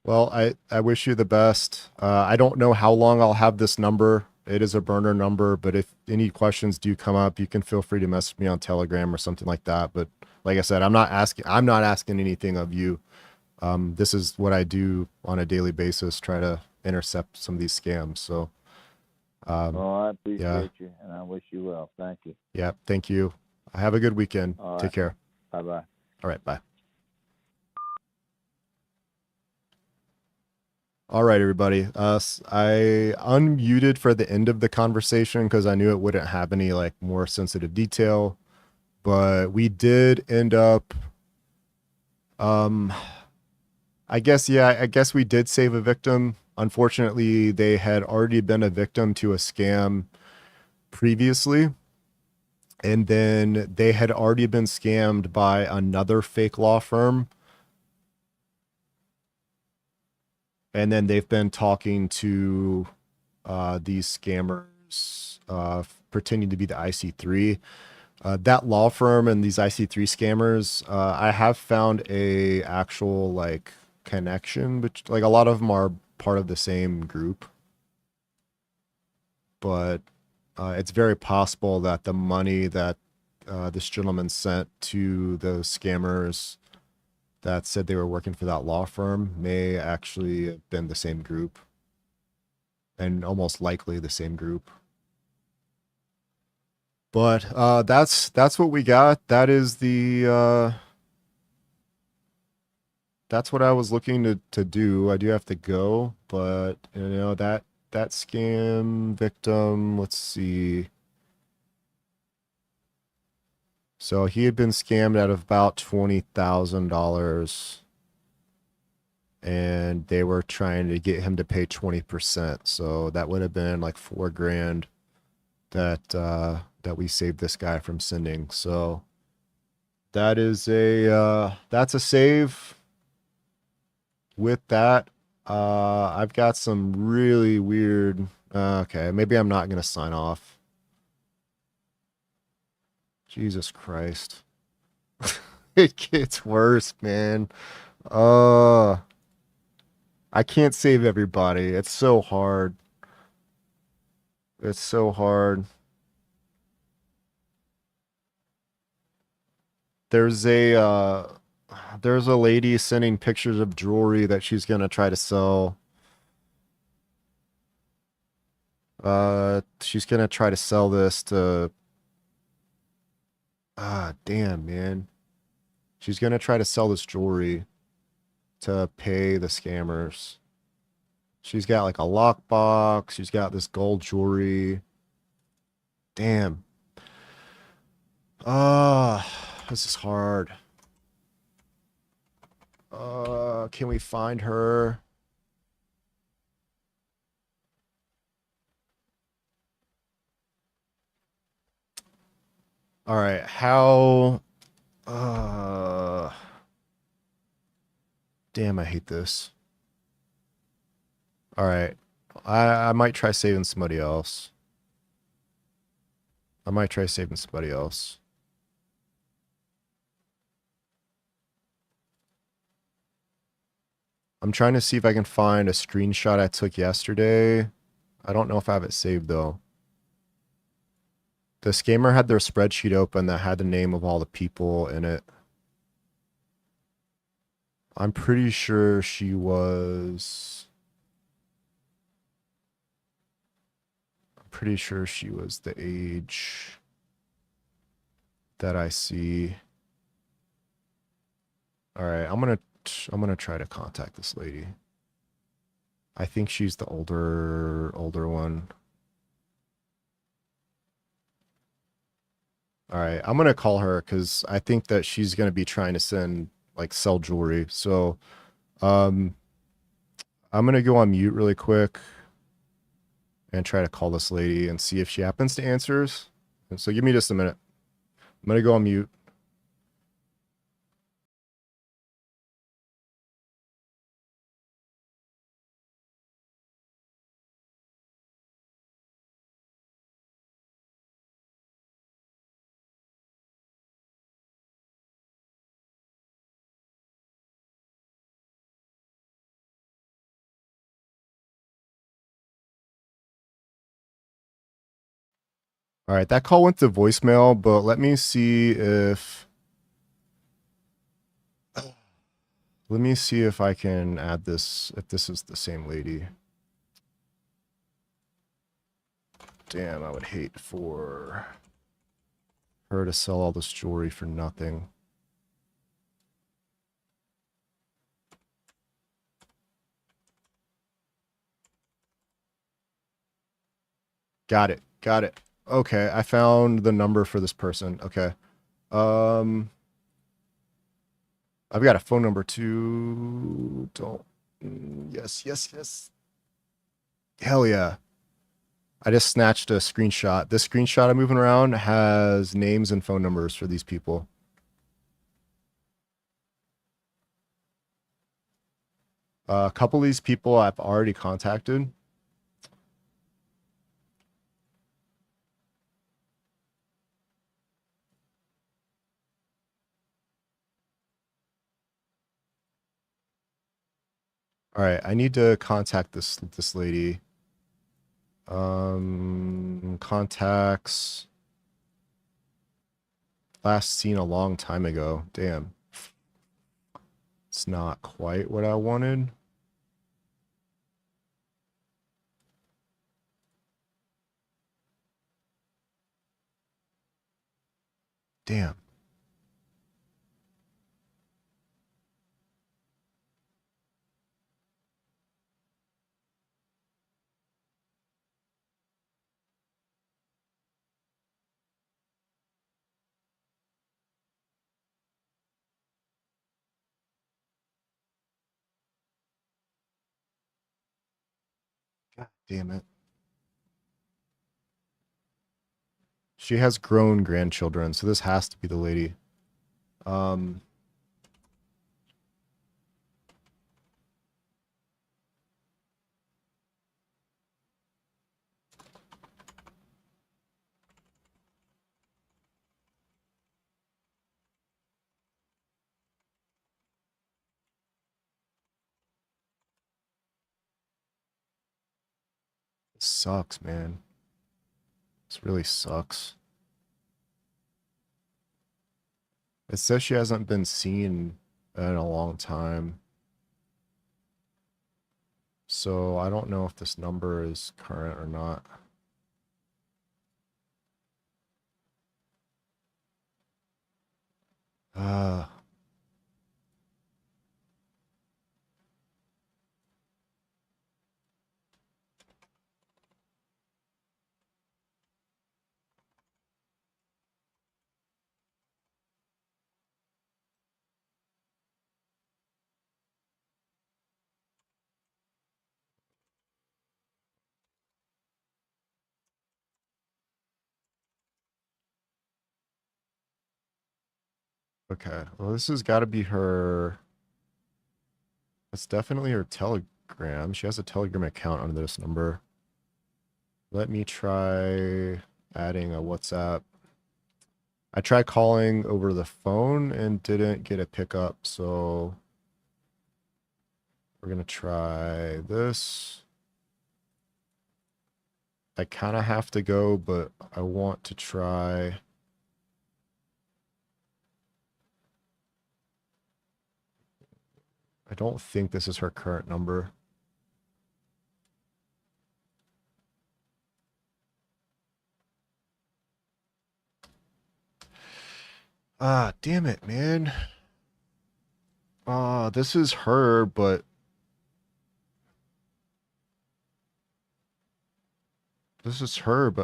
Well, I wish you the best. I don't know how long I'll have this number. It is a burner number, but if any questions do come up, you can feel free to message me on Telegram or something like that. But like I said, I'm not asking anything of you. This is what I do on a daily basis, try to intercept some of these scams. So, Well, I yeah, appreciate you, and I wish you well. Thank you. yeah, thank you. Have a good weekend. All Take right. care. Bye-bye. All right, bye. All right, everybody. I unmuted for the end of the conversation because I knew it wouldn't have any like more sensitive detail, but we did end up, I guess we did save a victim. Unfortunately, they had already been a victim to a scam previously, and then they had already been scammed by another fake law firm. And then they've been talking to these scammers pretending to be the IC3. That law firm and these IC3 scammers, I have found a actual like connection, but like a lot of them are part of the same group. But it's very possible that the money that this gentleman sent to those scammers that said they were working for that law firm may actually have been the same group, and almost likely the same group. But that's what we got. That is the that's what I was looking to do. I do have to go, but you know that scam victim, let's see. So he had been scammed out of about $20,000, and they were trying to get him to pay 20%. So that would have been like $4,000 that we saved this guy from sending. So that is that's a save. With that, I've got some really weird. Okay, maybe I'm not gonna sign off. Jesus Christ. It gets worse, man. I can't save everybody. It's so hard. It's so hard. There's a lady sending pictures of jewelry that she's gonna try to sell. She's gonna try to sell this to damn, man. She's gonna try to sell this jewelry to pay the scammers. She's got like a lockbox. She's got this gold jewelry. Damn. This is hard. Can we find her? All right, how damn, I hate this. All right. I might try saving somebody else. I might try saving somebody else. I'm trying to see if I can find a screenshot I took yesterday. I don't know if I have it saved though. The scammer had their spreadsheet open that had the name of all the people in it. I'm pretty sure she was... I'm pretty sure she was the age that I see. All right, I'm gonna try to contact this lady. I think she's the older one. All right, I'm gonna call her because I think that she's gonna be trying to sell jewelry. So, I'm gonna go on mute really quick and try to call this lady and see if she happens to answer. So give me just a minute. I'm gonna go on mute. All right, that call went to voicemail, but let me see if I can add this, if this is the same lady. Damn, I would hate for her to sell all this jewelry for nothing. Got it. Got it. Okay, I found the number for this person. Okay. I've got a phone number too. Don't. Yes, yes, yes. Hell yeah. I just snatched a screenshot. This screenshot I'm moving around has names and phone numbers for these people. A couple of these people I've already contacted. All right, I need to contact this lady. Contacts. Last seen a long time ago. Damn. It's not quite what I wanted. Damn. God damn it. She has grown grandchildren, so this has to be the lady. Um, sucks, man. This really sucks. It says she hasn't been seen in a long time. So I don't know if this number is current or not. Uh, okay. Well, this has got to be her. That's definitely her Telegram. She has a Telegram account under this number. Let me try adding a WhatsApp. I tried calling over the phone and didn't get a pickup, so we're gonna try this. I kind of have to go, but I want to try. I don't think this is her current number. Ah, damn it, man. This is her, but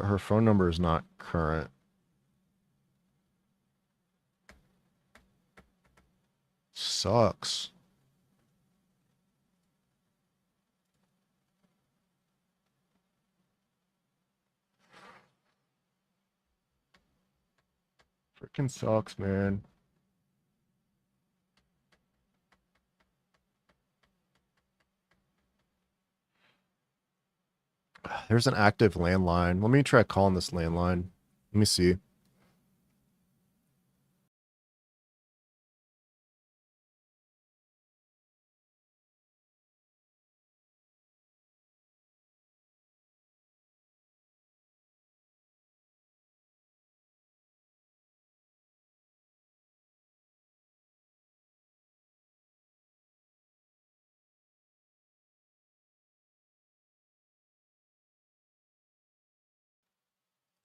her phone number is not current. Sucks. Freaking sucks, man. There's an active landline. Let me try calling this landline. Let me see.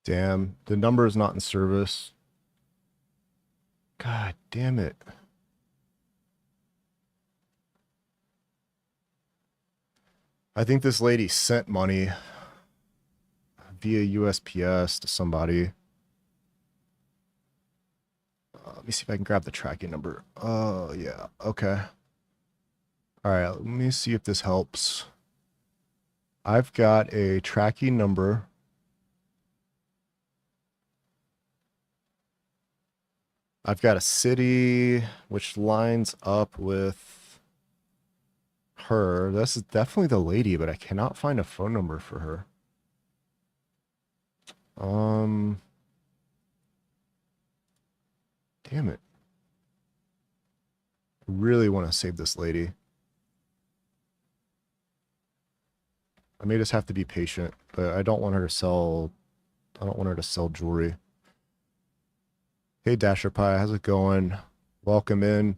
Damn, the number is not in service. God damn it. I think this lady sent money via USPS to somebody. Let me see if I can grab the tracking number. Oh, yeah. Okay. All right. Let me see if this helps. I've got a tracking number. I've got a city which lines up with her. This is definitely the lady, but I cannot find a phone number for her. Damn it. I really want to save this lady. I may just have to be patient, but I don't want her to sell jewelry. Hey Dasher Pie, how's it going? Welcome in.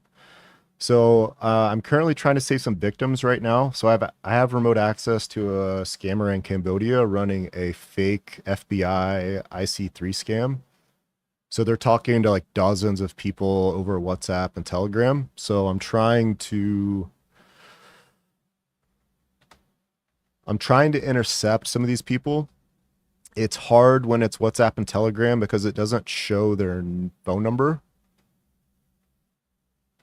So I'm currently trying to save some victims right now. So I have remote access to a scammer in Cambodia running a fake FBI IC3 scam. So they're talking to like dozens of people over WhatsApp and Telegram. So I'm trying to intercept some of these people. It's hard when it's WhatsApp and Telegram because it doesn't show their phone number.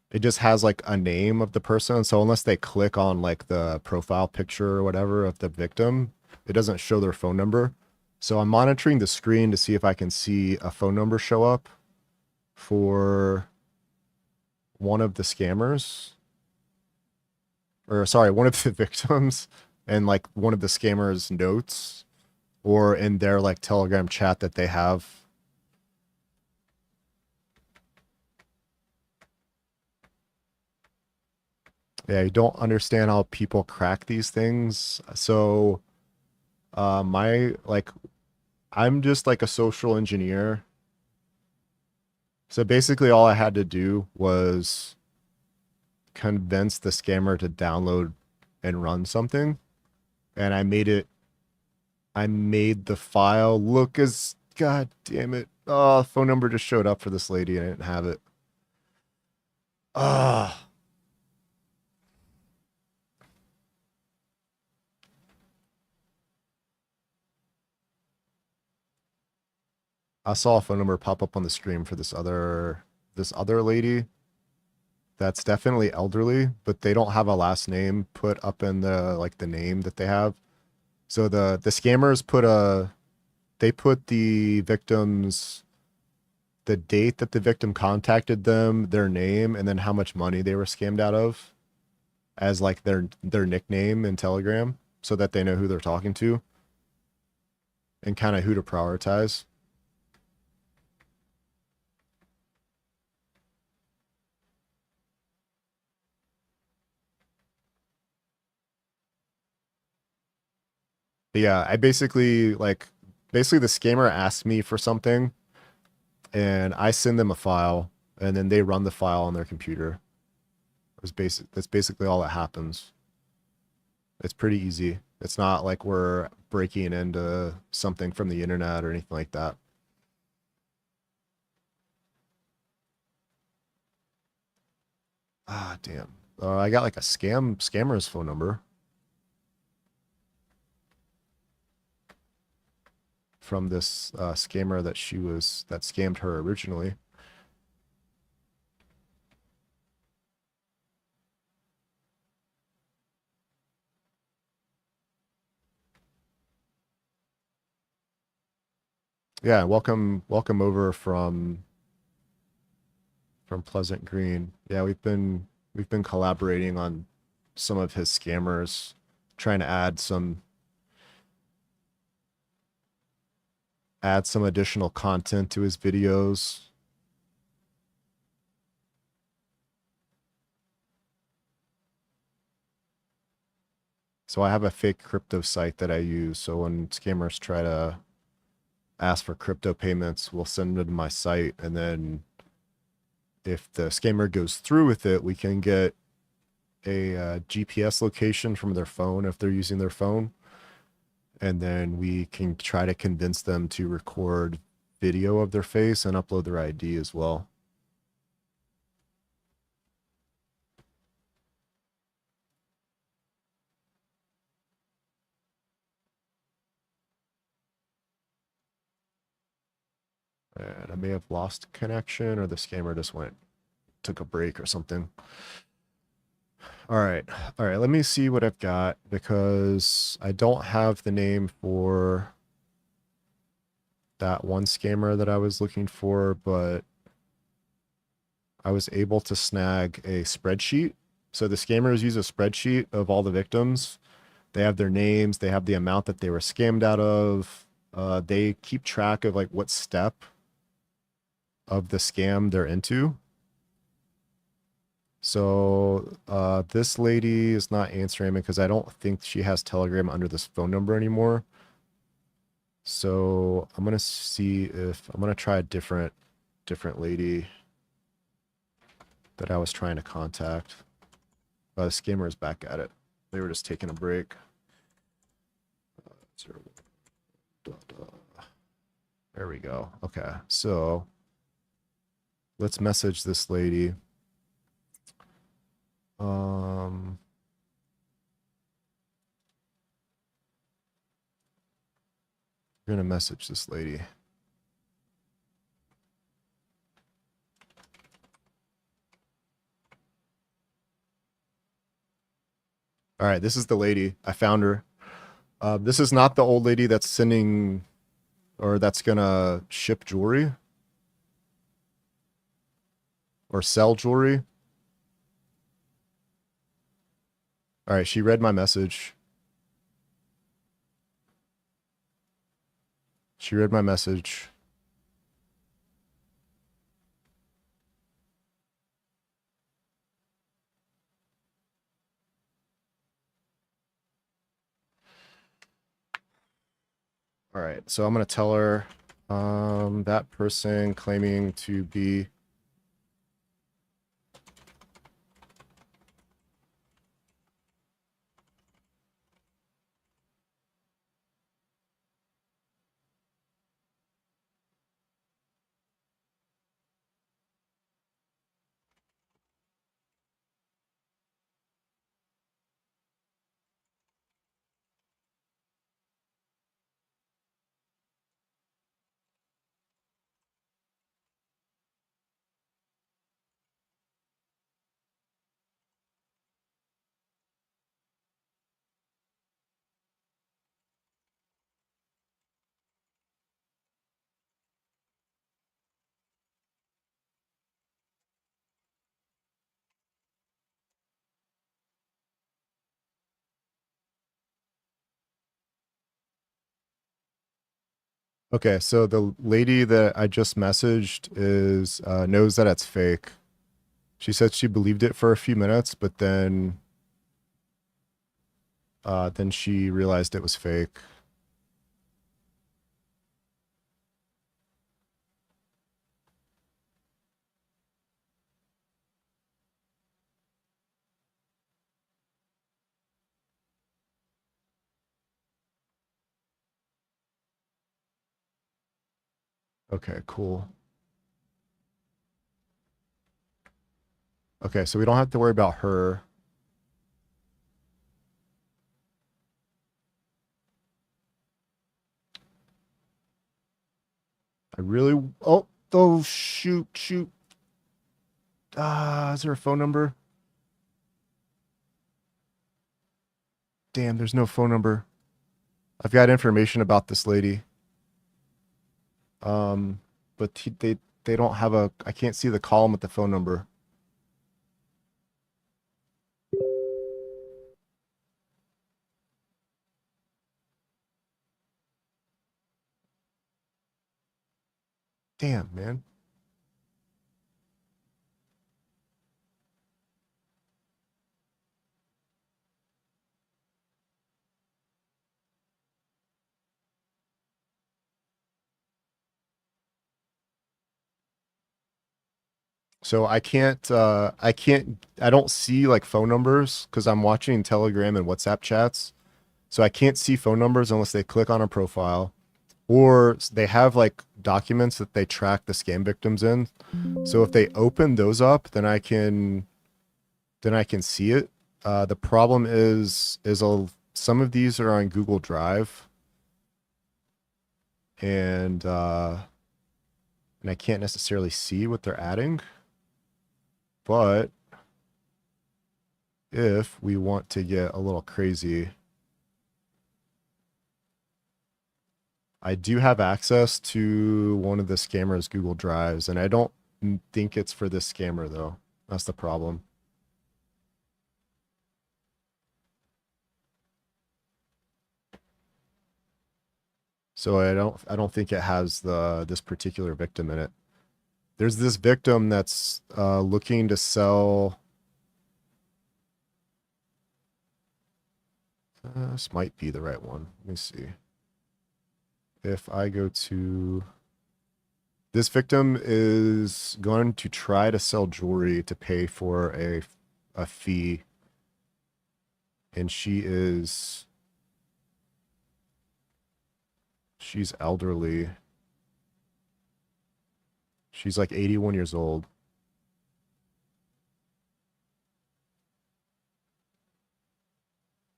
It just has like a name of the person. So unless they click on like the profile picture or whatever of the victim, it doesn't show their phone number. So I'm monitoring the screen to see if I can see a phone number show up for one of the scammers. Or sorry, one of the victims and like one of the scammers' notes or in their like Telegram chat that they have. Yeah, you don't understand how people crack these things. So I'm just like a social engineer. So basically all I had to do was convince the scammer to download and run something. And I made the file look as, god damn it. Oh, phone number just showed up for this lady and I didn't have it. Ah. I saw a phone number pop up on the screen for this other lady. That's definitely elderly, but they don't have a last name put up in the name that they have. So the scammers put the victim's the date that the victim contacted them, their name, and then how much money they were scammed out of as like their nickname in Telegram so that they know who they're talking to and kind of who to prioritize. But yeah, I basically the scammer asked me for something and I send them a file and then they run the file on their computer. That's basically all that happens. It's pretty easy. It's not like we're breaking into something from the internet or anything like that. Ah, damn. I got like a scammer's phone number from this scammer that scammed her originally. Yeah, welcome over from Pleasant Green. Yeah, we've been collaborating on some of his scammers, trying to add some additional content to his videos. So I have a fake crypto site that I use. So when scammers try to ask for crypto payments, we'll send them to my site. And then if the scammer goes through with it, we can get a GPS location from their phone if they're using their phone. and then we can try to convince them to record video of their face and upload their ID as well. And I may have lost connection, or the scammer just took a break or something. All right. Let me see what I've got, because I don't have the name for that one scammer that I was looking for, but I was able to snag a spreadsheet. So the scammers use a spreadsheet of all the victims. They have their names, they have the amount that they were scammed out of. They keep track of like what step of the scam they're into. So this lady is not answering me because I don't think she has Telegram under this phone number anymore. So I'm gonna see if I'm gonna try a different lady that I was trying to contact. The scammer is back at it. They were just taking a break. There we go. Okay, so let's message this lady. We're gonna message this lady. All right, this is the lady. I found her. This is not the old lady that's sending, or that's gonna ship jewelry or sell jewelry. All right, she read my message. She read my message. All right, so I'm gonna tell her that person claiming to be okay. So the lady that I just messaged is knows that it's fake. She said she believed it for a few minutes, but then she realized it was fake. Okay, cool. Okay, so we don't have to worry about her. I really, oh, shoot. Is there a phone number? Damn, there's no phone number. I've got information about this lady. But they don't have I can't see the column with the phone number. Damn, man. So I don't see like phone numbers because I'm watching Telegram and WhatsApp chats. So I can't see phone numbers unless they click on a profile, or they have like documents that they track the scam victims in. So if they open those up, then I can see it. The problem is some of these are on Google Drive, and I can't necessarily see what they're adding. But if we want to get a little crazy, I do have access to one of the scammer's Google Drives, and I don't think it's for this scammer though. That's the problem. So I don't think it has this particular victim in it. There's this victim that's looking to sell. This might be the right one. Let me see. If I go to this victim is going to try to sell jewelry to pay for a fee, and she's elderly. She's like 81 years old.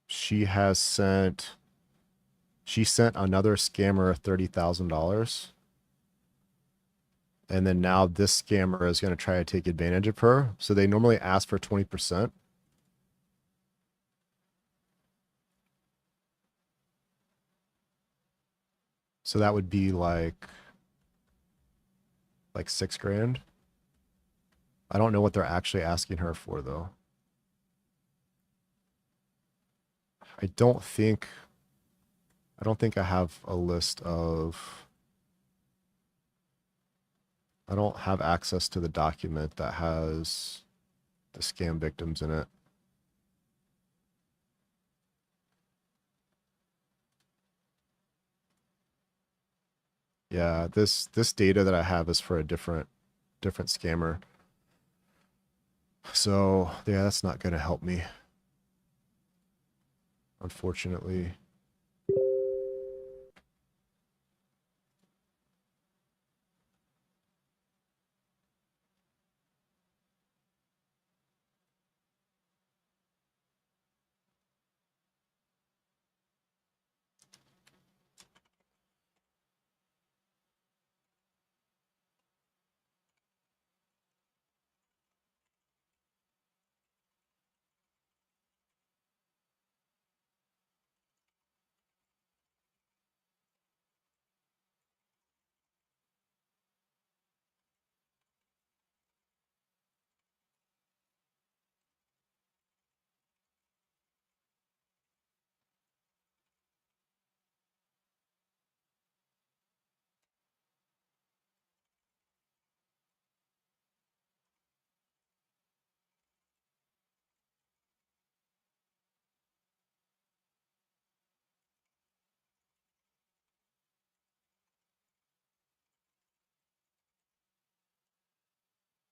She sent another scammer $30,000. And then now this scammer is going to try to take advantage of her. So they normally ask for 20%. So that would be like $6,000. I don't know what they're actually asking her for though. I don't think I have a list of, I don't have access to the document that has the scam victims in it. Yeah, this data that I have is for a different scammer. So yeah, that's not going to help me, unfortunately.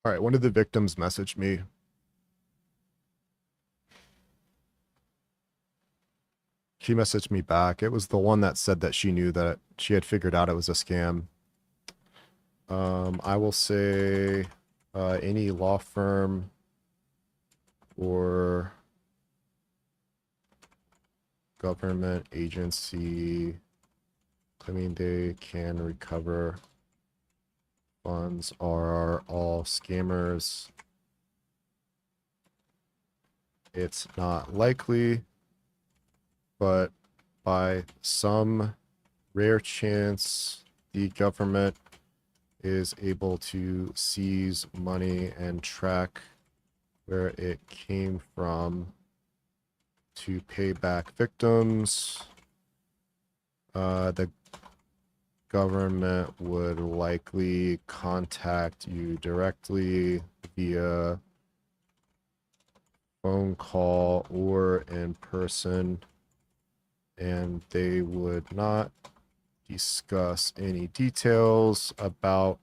All right, one of the victims messaged me. She messaged me back. It was the one that said that she knew that she had figured out it was a scam. I will say any law firm or government agency claiming they can recover funds are all scammers. It's not likely, but by some rare chance, the government is able to seize money and track where it came from to pay back victims. The government would likely contact you directly via phone call or in person, and they would not discuss any details about,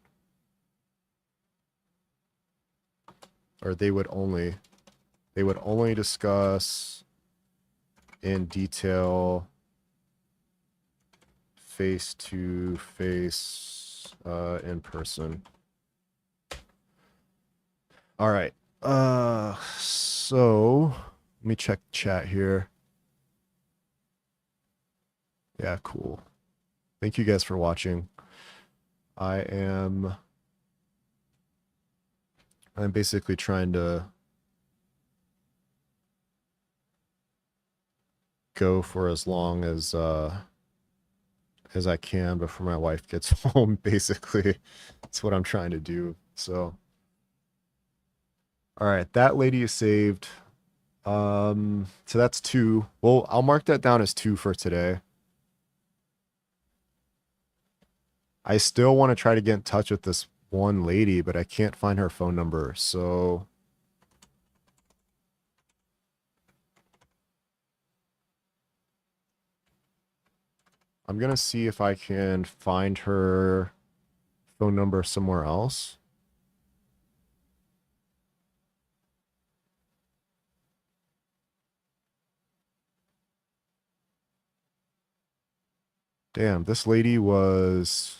or they would only discuss in detail, face to face, in person. All right. So let me check chat here. Yeah, cool. Thank you guys for watching. I'm basically trying to go for as long as I can before my wife gets home, basically. That's what I'm trying to do. So all right, that lady is saved. So that's 2. Well, I'll mark that down as 2 for today. I still want to try to get in touch with this one lady, but I can't find her phone number. So I'm going to see if I can find her phone number somewhere else. Damn, this lady was...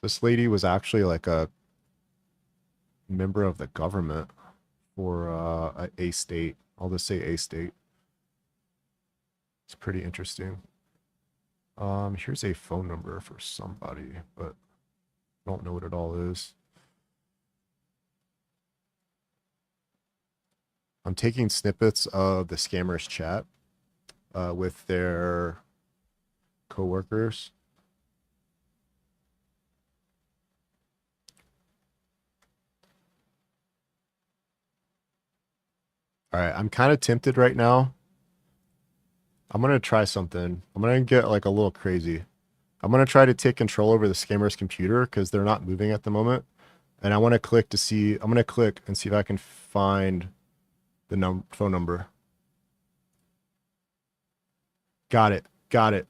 This lady was actually like a member of the government for a state. I'll just say a state. It's pretty interesting. Here's a phone number for somebody, but I don't know what it all is. I'm taking snippets of the scammers chat with their coworkers. All right, I'm kind of tempted right now. I'm going to try something. I'm going to get like a little crazy. I'm going to try to take control over the scammer's computer because they're not moving at the moment. And I want to click to see, I'm going to click and see if I can find the phone number. Got it. Got it.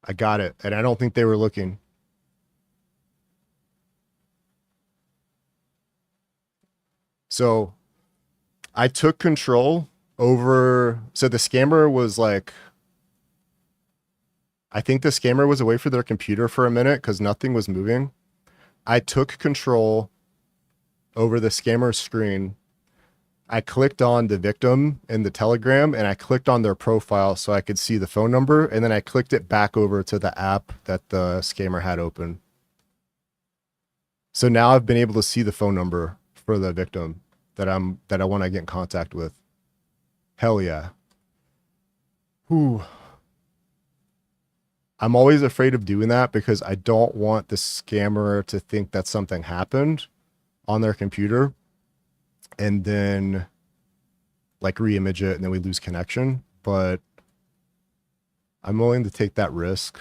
I got it. And I don't think they were looking. So I took control over. So the scammer was like, I think the scammer was away from their computer for a minute because nothing was moving. I took control over the scammer's screen. I clicked on the victim in the Telegram and I clicked on their profile so I could see the phone number. And then I clicked it back over to the app that the scammer had open. So now I've been able to see the phone number for the victim that I want to get in contact with. Hell yeah. Whew. I'm always afraid of doing that because I don't want the scammer to think that something happened on their computer and then like re-image it and then we lose connection. But I'm willing to take that risk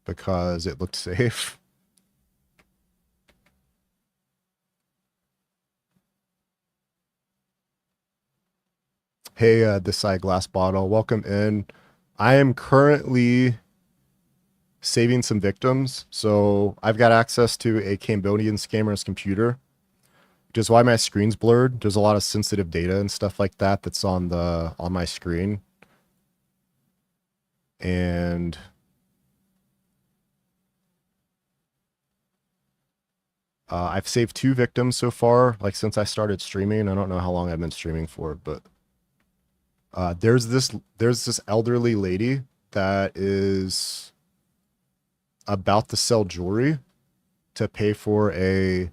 because it looked safe. Hey, this side glass bottle, welcome in. I am currently saving some victims. So I've got access to a Cambodian scammer's computer, which is why my screen's blurred. There's a lot of sensitive data and stuff like that that's on my screen. And I've saved 2 victims so far, like since I started streaming. I don't know how long I've been streaming for, but there's this elderly lady that is about to sell jewelry to pay for a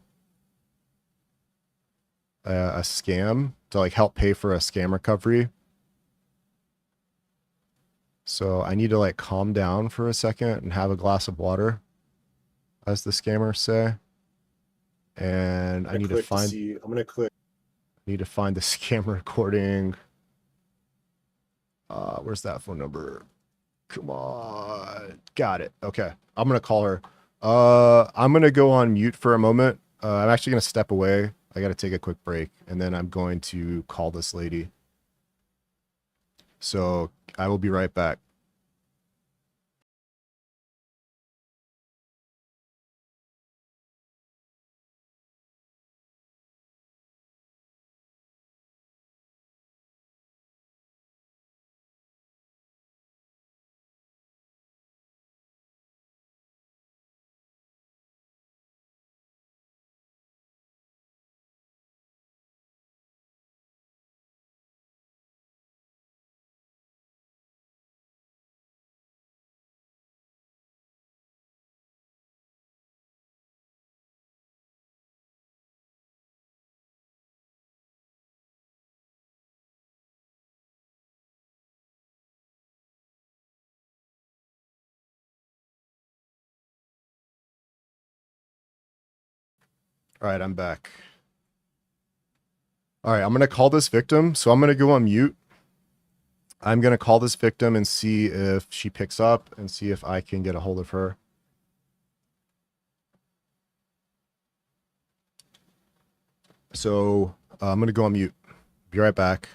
scam, to like help pay for a scam recovery. So I need to like calm down for a second and have a glass of water, as the scammers say. And I need to find, I'm going to click, need to find the scam recording. Where's that phone number? Come on. Got it. Okay. I'm going to call her. I'm going to go on mute for a moment. I'm actually going to step away I got to take a quick break, and then I'm going to call this lady. So I will be right back. All right, I'm back. All right, I'm going to call this victim. So I'm going to go on mute. I'm going to call this victim and see if she picks up and see if I can get a hold of her. So I'm going to go on mute. Be right back.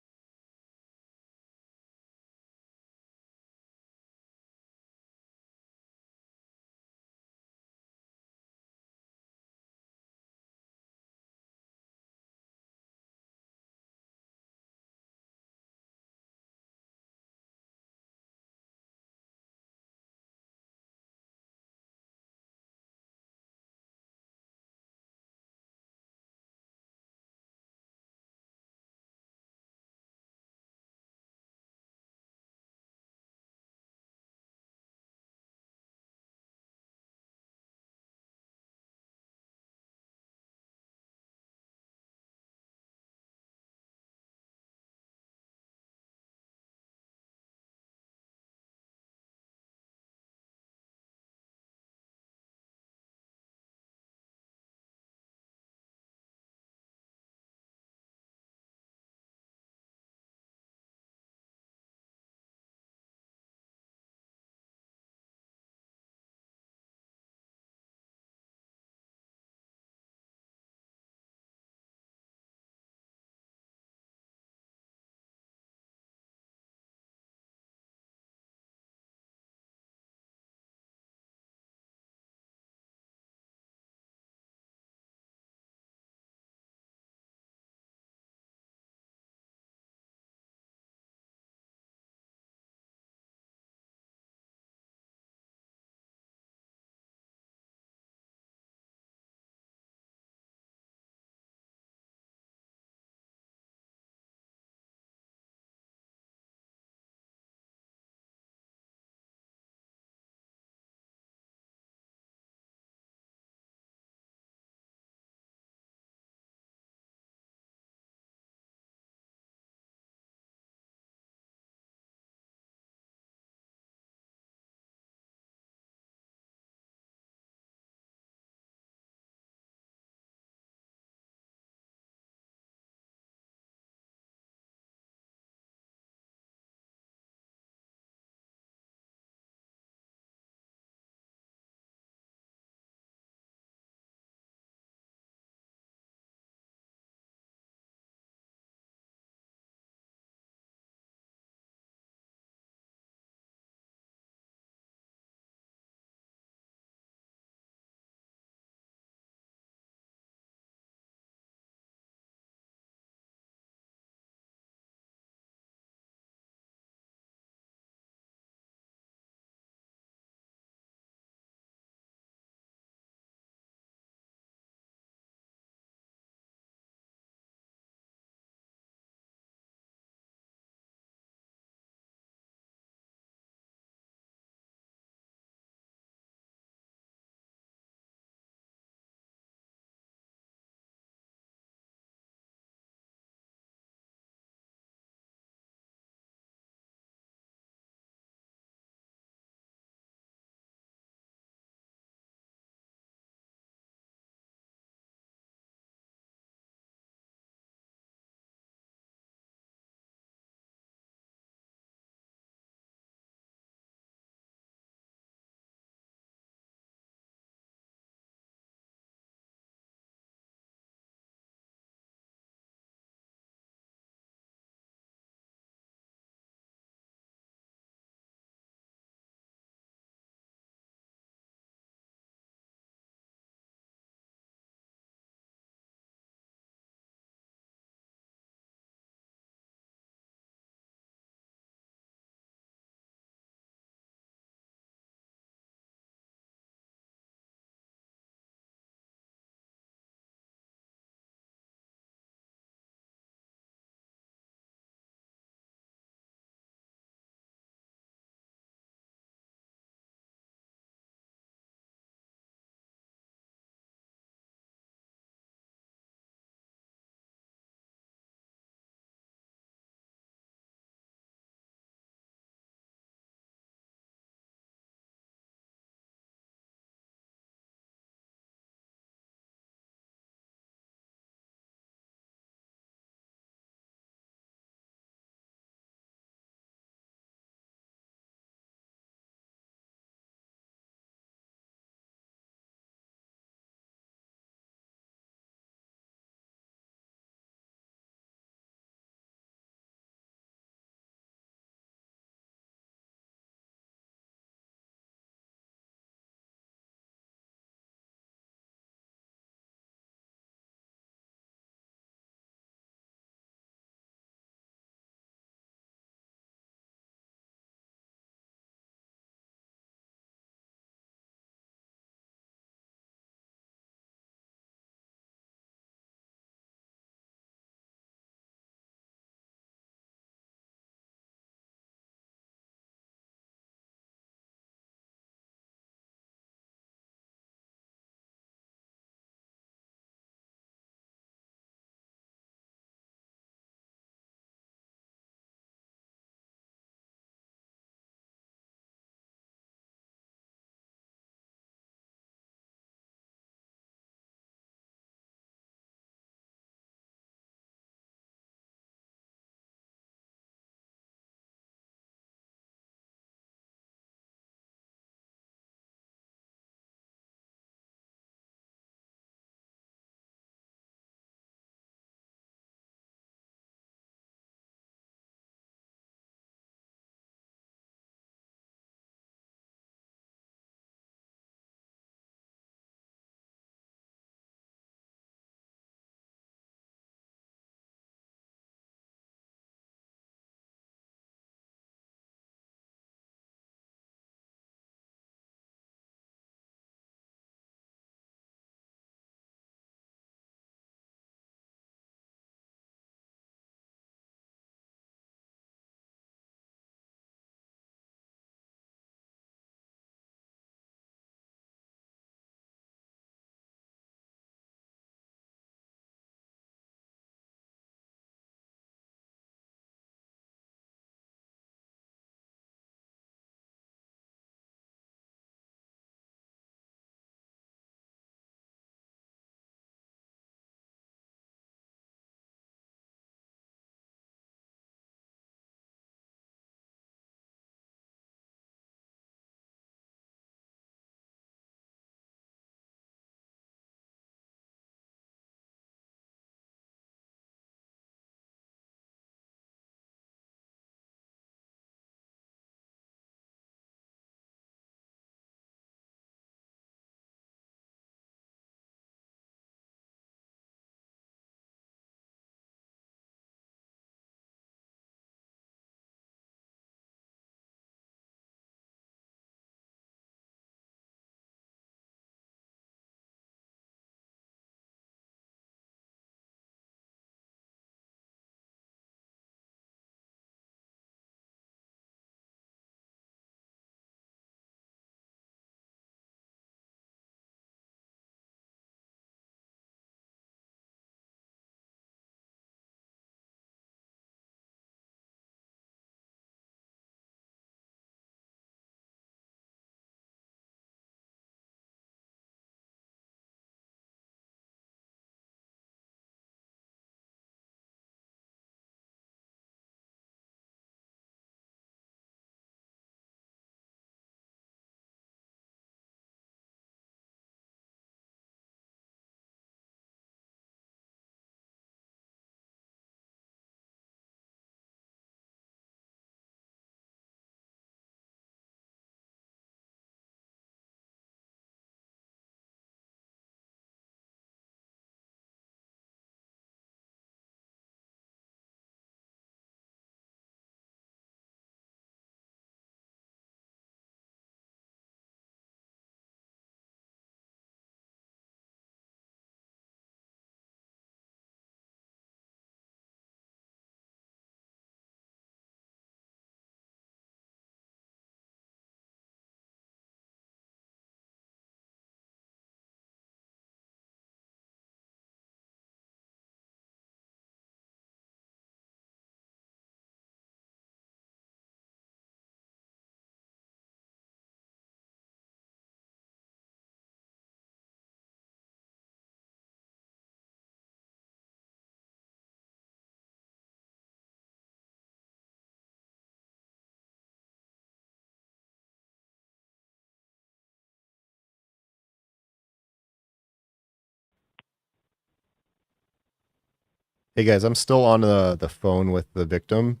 Hey guys, I'm still on the phone with the victim,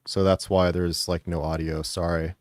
so that's why there's like no audio. Sorry.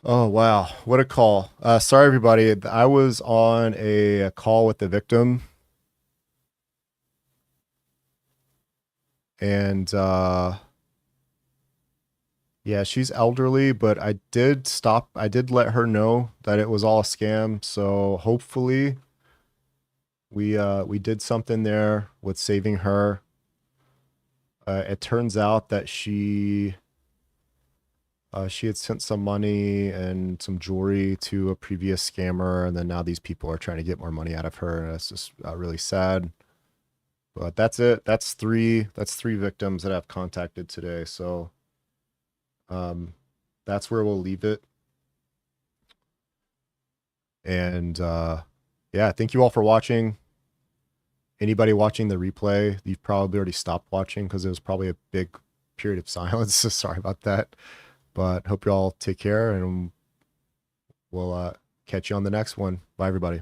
Oh wow, what a call. Sorry everybody. I was on a call with the victim and yeah, she's elderly, but I did let her know that it was all a scam, so hopefully we did something there with saving her. It turns out that she had sent some money and some jewelry to a previous scammer, and then now these people are trying to get more money out of her, and it's just really sad. But that's it. That's three. That's three victims that I've contacted today. So, um, that's where we'll leave it. And yeah, thank you all for watching. Anybody watching the replay, you've probably already stopped watching because it was probably a big period of silence. So sorry about that. But hope you all take care, and we'll catch you on the next one. Bye, everybody.